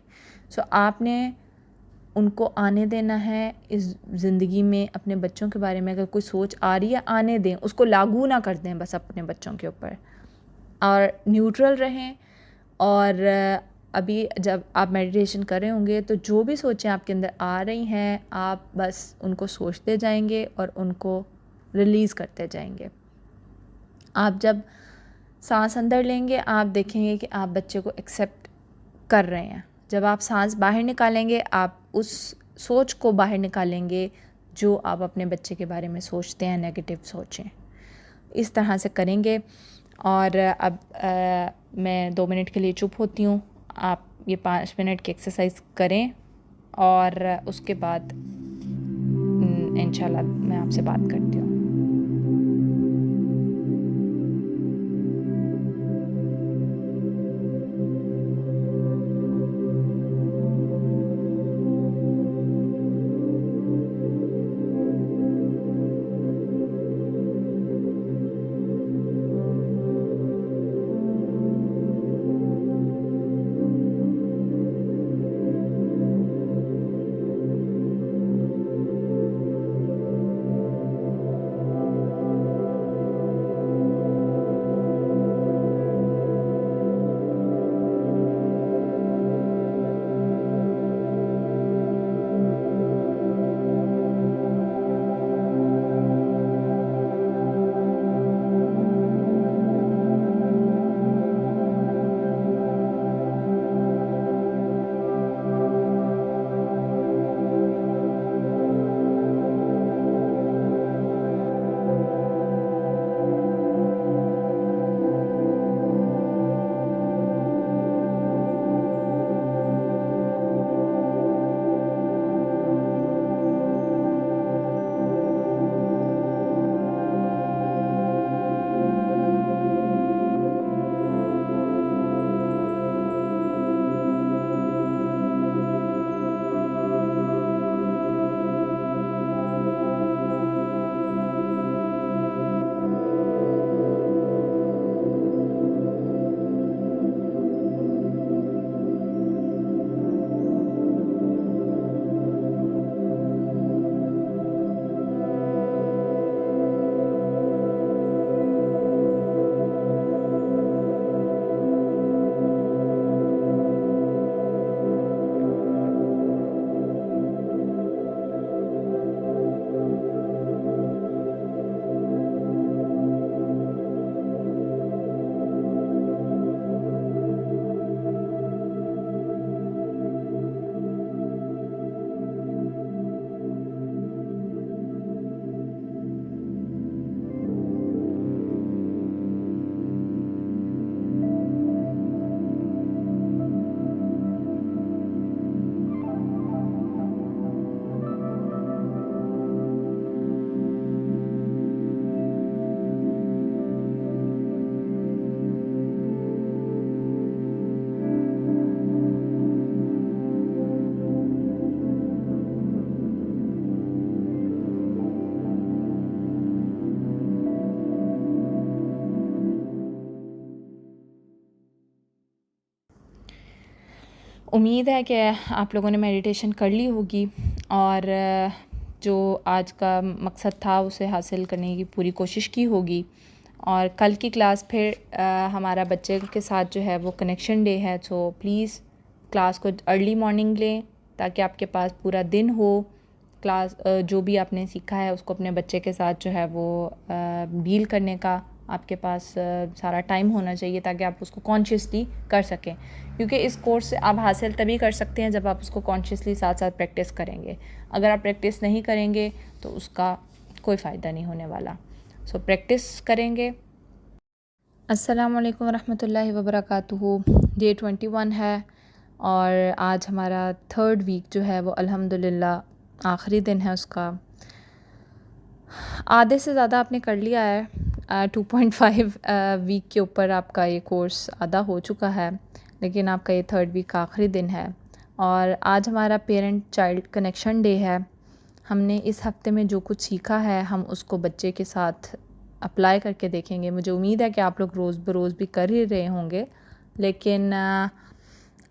Speaker 1: آپ نے ان کو آنے دینا ہے. اس زندگی میں اپنے بچوں کے بارے میں اگر کوئی سوچ آ رہی ہے آنے دیں، اس کو لاگو نہ کر دیں بس اپنے بچوں کے اوپر، اور نیوٹرل رہیں. اور ابھی جب آپ میڈیٹیشن کر رہے ہوں گے تو جو بھی سوچیں آپ کے اندر آ رہی ہیں آپ بس ان کو سوچتے جائیں گے اور ان کو ریلیز کرتے جائیں گے. آپ جب سانس اندر لیں گے آپ دیکھیں گے کہ آپ بچے کو ایکسیپٹ کر رہے ہیں. جب آپ سانس باہر نکالیں گے آپ اس سوچ کو باہر نکالیں گے جو آپ اپنے بچے کے بارے میں سوچتے ہیں، نیگیٹو سوچیں. اس طرح سے کریں گے. اور اب میں 2 منٹ کے لیے چپ ہوتی ہوں. آپ یہ 5 منٹ کی ایکسرسائز کریں اور اس کے بعد انشاءاللہ میں آپ سے بات کرتی ہوں. امید ہے کہ آپ لوگوں نے میڈیٹیشن کر لی ہوگی اور جو آج کا مقصد تھا اسے حاصل کرنے کی پوری کوشش کی ہوگی. اور کل کی کلاس پھر ہمارا بچے کے ساتھ جو ہے وہ کنیکشن ڈے ہے. سو پلیز کلاس کو ارلی مارننگ لیں تاکہ آپ کے پاس پورا دن ہو. کلاس جو بھی آپ نے سیکھا ہے اس کو اپنے بچے کے ساتھ جو ہے وہ ڈیل کرنے کا آپ کے پاس سارا ٹائم ہونا چاہیے تاکہ آپ اس کو کانشیسلی کر سکیں. کیونکہ اس کورس سے آپ حاصل تبھی کر سکتے ہیں جب آپ اس کو کانشیسلی ساتھ ساتھ پریکٹس کریں گے. اگر آپ پریکٹس نہیں کریں گے تو اس کا کوئی فائدہ نہیں ہونے والا. سو پریکٹس کریں گے. السلام علیکم ورحمۃ اللہ وبرکاتہ. ڈے 21 ہے اور آج ہمارا 3rd ویک جو ہے وہ الحمدللہ آخری دن ہے اس کا. آدھے سے زیادہ آپ نے کر لیا ہے. 2.5 ویک کے اوپر آپ کا یہ کورس آدھا ہو چکا ہے، لیکن آپ کا یہ 3rd ویک کا آخری دن ہے. اور آج ہمارا پیرنٹ چائلڈ کنیکشن ڈے ہے. ہم نے اس ہفتے میں جو کچھ سیکھا ہے ہم اس کو بچے کے ساتھ اپلائی کر کے دیکھیں گے. مجھے امید ہے کہ آپ لوگ روز بروز بھی کر ہی رہے ہوں گے، لیکن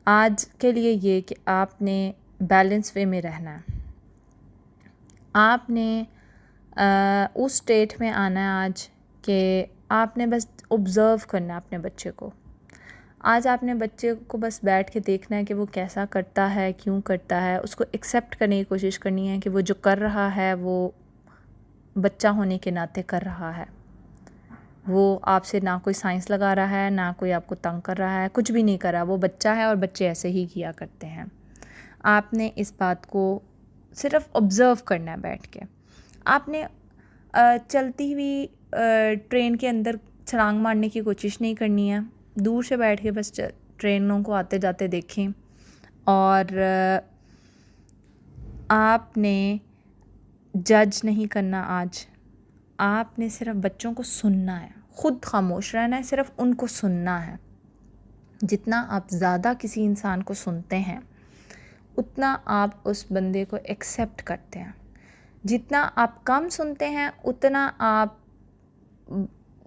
Speaker 1: آج کے لیے یہ کہ آپ نے بیلنس وے میں رہنا ہے. آپ نے اس اسٹیٹ میں آنا ہے آج کہ آپ نے بس observe کرنا ہے اپنے بچے کو. آج آپ نے بچے کو بس بیٹھ کے دیکھنا ہے کہ وہ کیسا کرتا ہے، کیوں کرتا ہے. اس کو ایکسیپٹ کرنے کی کوشش کرنی ہے کہ وہ جو کر رہا ہے وہ بچہ ہونے کے ناطے کر رہا ہے. وہ آپ سے نہ کوئی سائنس لگا رہا ہے، نہ کوئی آپ کو تنگ کر رہا ہے، کچھ بھی نہیں کر رہا. وہ بچہ ہے اور بچے ایسے ہی کیا کرتے ہیں. آپ نے اس بات کو صرف آبزرو کرنا ہے بیٹھ کے. آپ نے چلتی ہوئی ٹرین کے اندر چھلانگ مارنے کی کوشش نہیں کرنی ہے. دور سے بیٹھ کے بس ٹرینوں کو آتے جاتے دیکھیں. اور آپ نے جج نہیں کرنا آج. آپ نے صرف بچوں کو سننا ہے، خود خاموش رہنا ہے، صرف ان کو سننا ہے. جتنا آپ زیادہ کسی انسان کو سنتے ہیں اتنا آپ اس بندے کو ایکسیپٹ کرتے ہیں. جتنا آپ کم سنتے ہیں اتنا آپ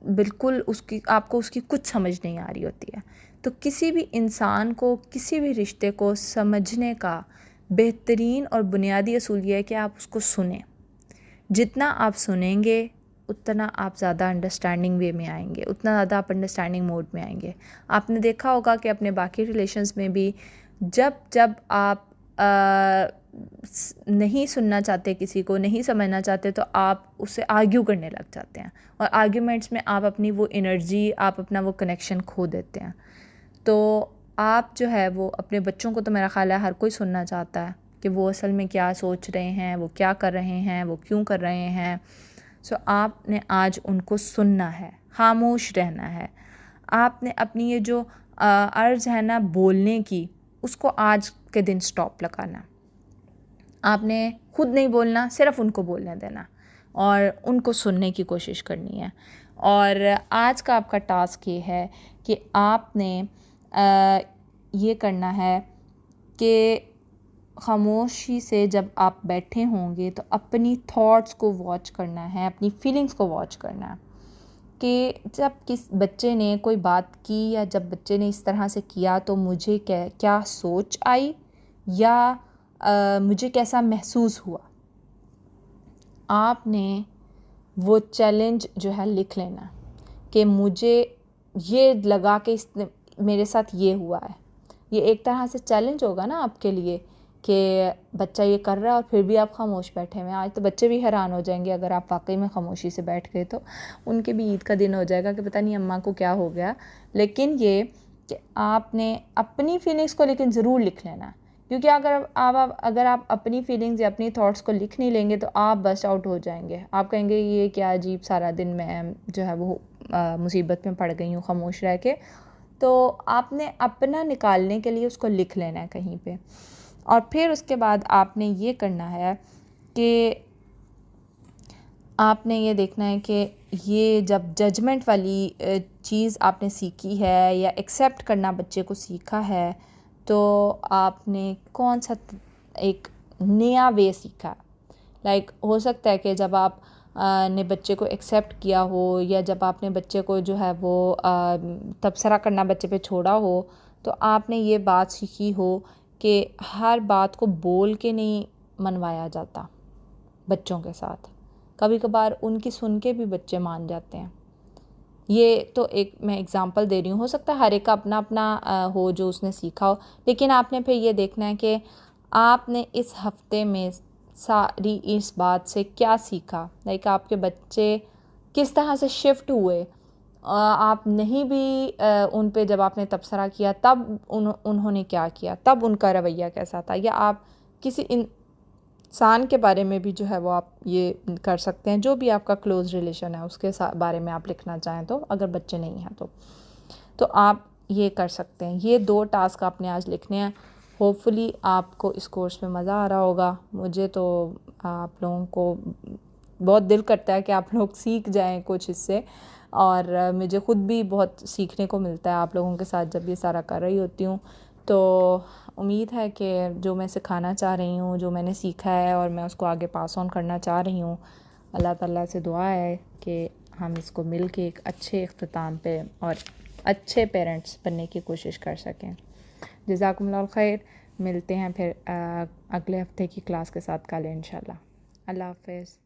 Speaker 1: بالکل آپ کو اس کی کچھ سمجھ نہیں آ رہی ہوتی ہے. تو کسی بھی انسان کو، کسی بھی رشتے کو سمجھنے کا بہترین اور بنیادی اصول یہ ہے کہ آپ اس کو سنیں. جتنا آپ سنیں گے اتنا آپ زیادہ انڈرسٹینڈنگ وے میں آئیں گے، اتنا زیادہ آپ انڈرسٹینڈنگ موڈ میں آئیں گے. آپ نے دیکھا ہوگا کہ اپنے باقی ریلیشنز میں بھی جب آپ نہیں سننا چاہتے، کسی کو نہیں سمجھنا چاہتے، تو آپ اس سے آرگیو کرنے لگ جاتے ہیں. اور آرگیومنٹس میں آپ اپنی وہ انرجی، آپ اپنا وہ کنیکشن کھو دیتے ہیں. تو آپ جو ہے وہ اپنے بچوں کو، تو میرا خیال ہے ہر کوئی سننا چاہتا ہے کہ وہ اصل میں کیا سوچ رہے ہیں، وہ کیا کر رہے ہیں، وہ کیوں کر رہے ہیں. سو آپ نے آج ان کو سننا ہے، خاموش رہنا ہے. آپ نے اپنی یہ جو عرض ہے نا بولنے کی، اس کو آج کے دن سٹاپ لگانا. آپ نے خود نہیں بولنا، صرف ان کو بولنے دینا اور ان کو سننے کی کوشش کرنی ہے. اور آج کا آپ کا ٹاسک یہ ہے کہ آپ نے یہ کرنا ہے کہ خاموشی سے جب آپ بیٹھے ہوں گے تو اپنی تھاٹس کو واچ کرنا ہے، اپنی فیلنگز کو واچ کرنا ہے کہ جب کس بچے نے کوئی بات کی یا جب بچے نے اس طرح سے کیا تو مجھے کیا سوچ آئی یا مجھے کیسا محسوس ہوا. آپ نے وہ چیلنج جو ہے لکھ لینا کہ مجھے یہ لگا کہ اس نے میرے ساتھ یہ ہوا ہے. یہ ایک طرح سے چیلنج ہوگا نا آپ کے لیے کہ بچہ یہ کر رہا ہے اور پھر بھی آپ خاموش بیٹھے ہوئے ہیں. آج تو بچے بھی حیران ہو جائیں گے اگر آپ واقعی میں خاموشی سے بیٹھ گئے تو. ان کے بھی عید کا دن ہو جائے گا کہ پتہ نہیں اماں کو کیا ہو گیا. لیکن یہ کہ آپ نے اپنی فیلنگز کو لیکن ضرور لکھ لینا، کیونکہ اگر آپ اپنی فیلنگز یا اپنی تھاٹس کو لکھ نہیں لیں گے تو آپ بس آؤٹ ہو جائیں گے. آپ کہیں گے یہ کیا عجیب، سارا دن میں جو ہے وہ مصیبت میں پڑ گئی ہوں خاموش رہ کے. تو آپ نے اپنا نکالنے کے لیے اس کو لکھ لینا ہے کہیں پہ. اور پھر اس کے بعد آپ نے یہ کرنا ہے کہ آپ نے یہ دیکھنا ہے کہ یہ جب ججمنٹ والی چیز آپ نے سیکھی ہے یا ایکسیپٹ کرنا بچے کو سیکھا ہے تو آپ نے کون سا ایک نیا وے سیکھا. لائک ہو سکتا ہے کہ جب آپ نے بچے کو ایکسیپٹ کیا ہو یا جب آپ نے بچے کو جو ہے وہ تبصرہ کرنا بچے پہ چھوڑا ہو تو آپ نے یہ بات سیکھی ہو کہ ہر بات کو بول کے نہیں منوایا جاتا. بچوں کے ساتھ. کبھی کبھار ان کی سن کے بھی بچے مان جاتے ہیں. یہ تو ایک میں اگزامپل دے رہی ہوں، ہو سکتا ہے ہر ایک کا اپنا اپنا ہو جو اس نے سیکھا ہو، لیکن آپ نے پھر یہ دیکھنا ہے کہ آپ نے اس ہفتے میں ساری اس بات سے کیا سیکھا. لائک آپ کے بچے کس طرح سے شفٹ ہوئے، آپ نہیں بھی ان پہ جب آپ نے تبصرہ کیا تب انہوں نے کیا کیا، تب ان کا رویہ کیسا تھا. یا آپ کسی انسان کے بارے میں بھی جو ہے وہ آپ یہ کر سکتے ہیں، جو بھی آپ کا کلوز ریلیشن ہے اس کے بارے میں آپ لکھنا چاہیں تو، اگر بچے نہیں ہیں تو آپ یہ کر سکتے ہیں. یہ 2 ٹاسک آپ نے آج لکھنے ہیں. ہوپ فلی آپ کو اس کورس میں مزہ آ رہا ہوگا. مجھے تو آپ لوگوں کو بہت دل کرتا ہے کہ آپ لوگ سیکھ جائیں کچھ اس سے، اور مجھے خود بھی بہت سیکھنے کو ملتا ہے آپ لوگوں کے ساتھ جب یہ سارا کر رہی ہوتی ہوں. تو امید ہے کہ جو میں سکھانا چاہ رہی ہوں، جو میں نے سیکھا ہے اور میں اس کو آگے پاس آن کرنا چاہ رہی ہوں، اللہ تعالیٰ سے دعا ہے کہ ہم اس کو مل کے ایک اچھے اختتام پہ اور اچھے پیرنٹس بننے کی کوشش کر سکیں. جزاکم اللہ خیر. ملتے ہیں پھر اگلے ہفتے کی کلاس کے ساتھ کل انشاءاللہ. اللہ حافظ.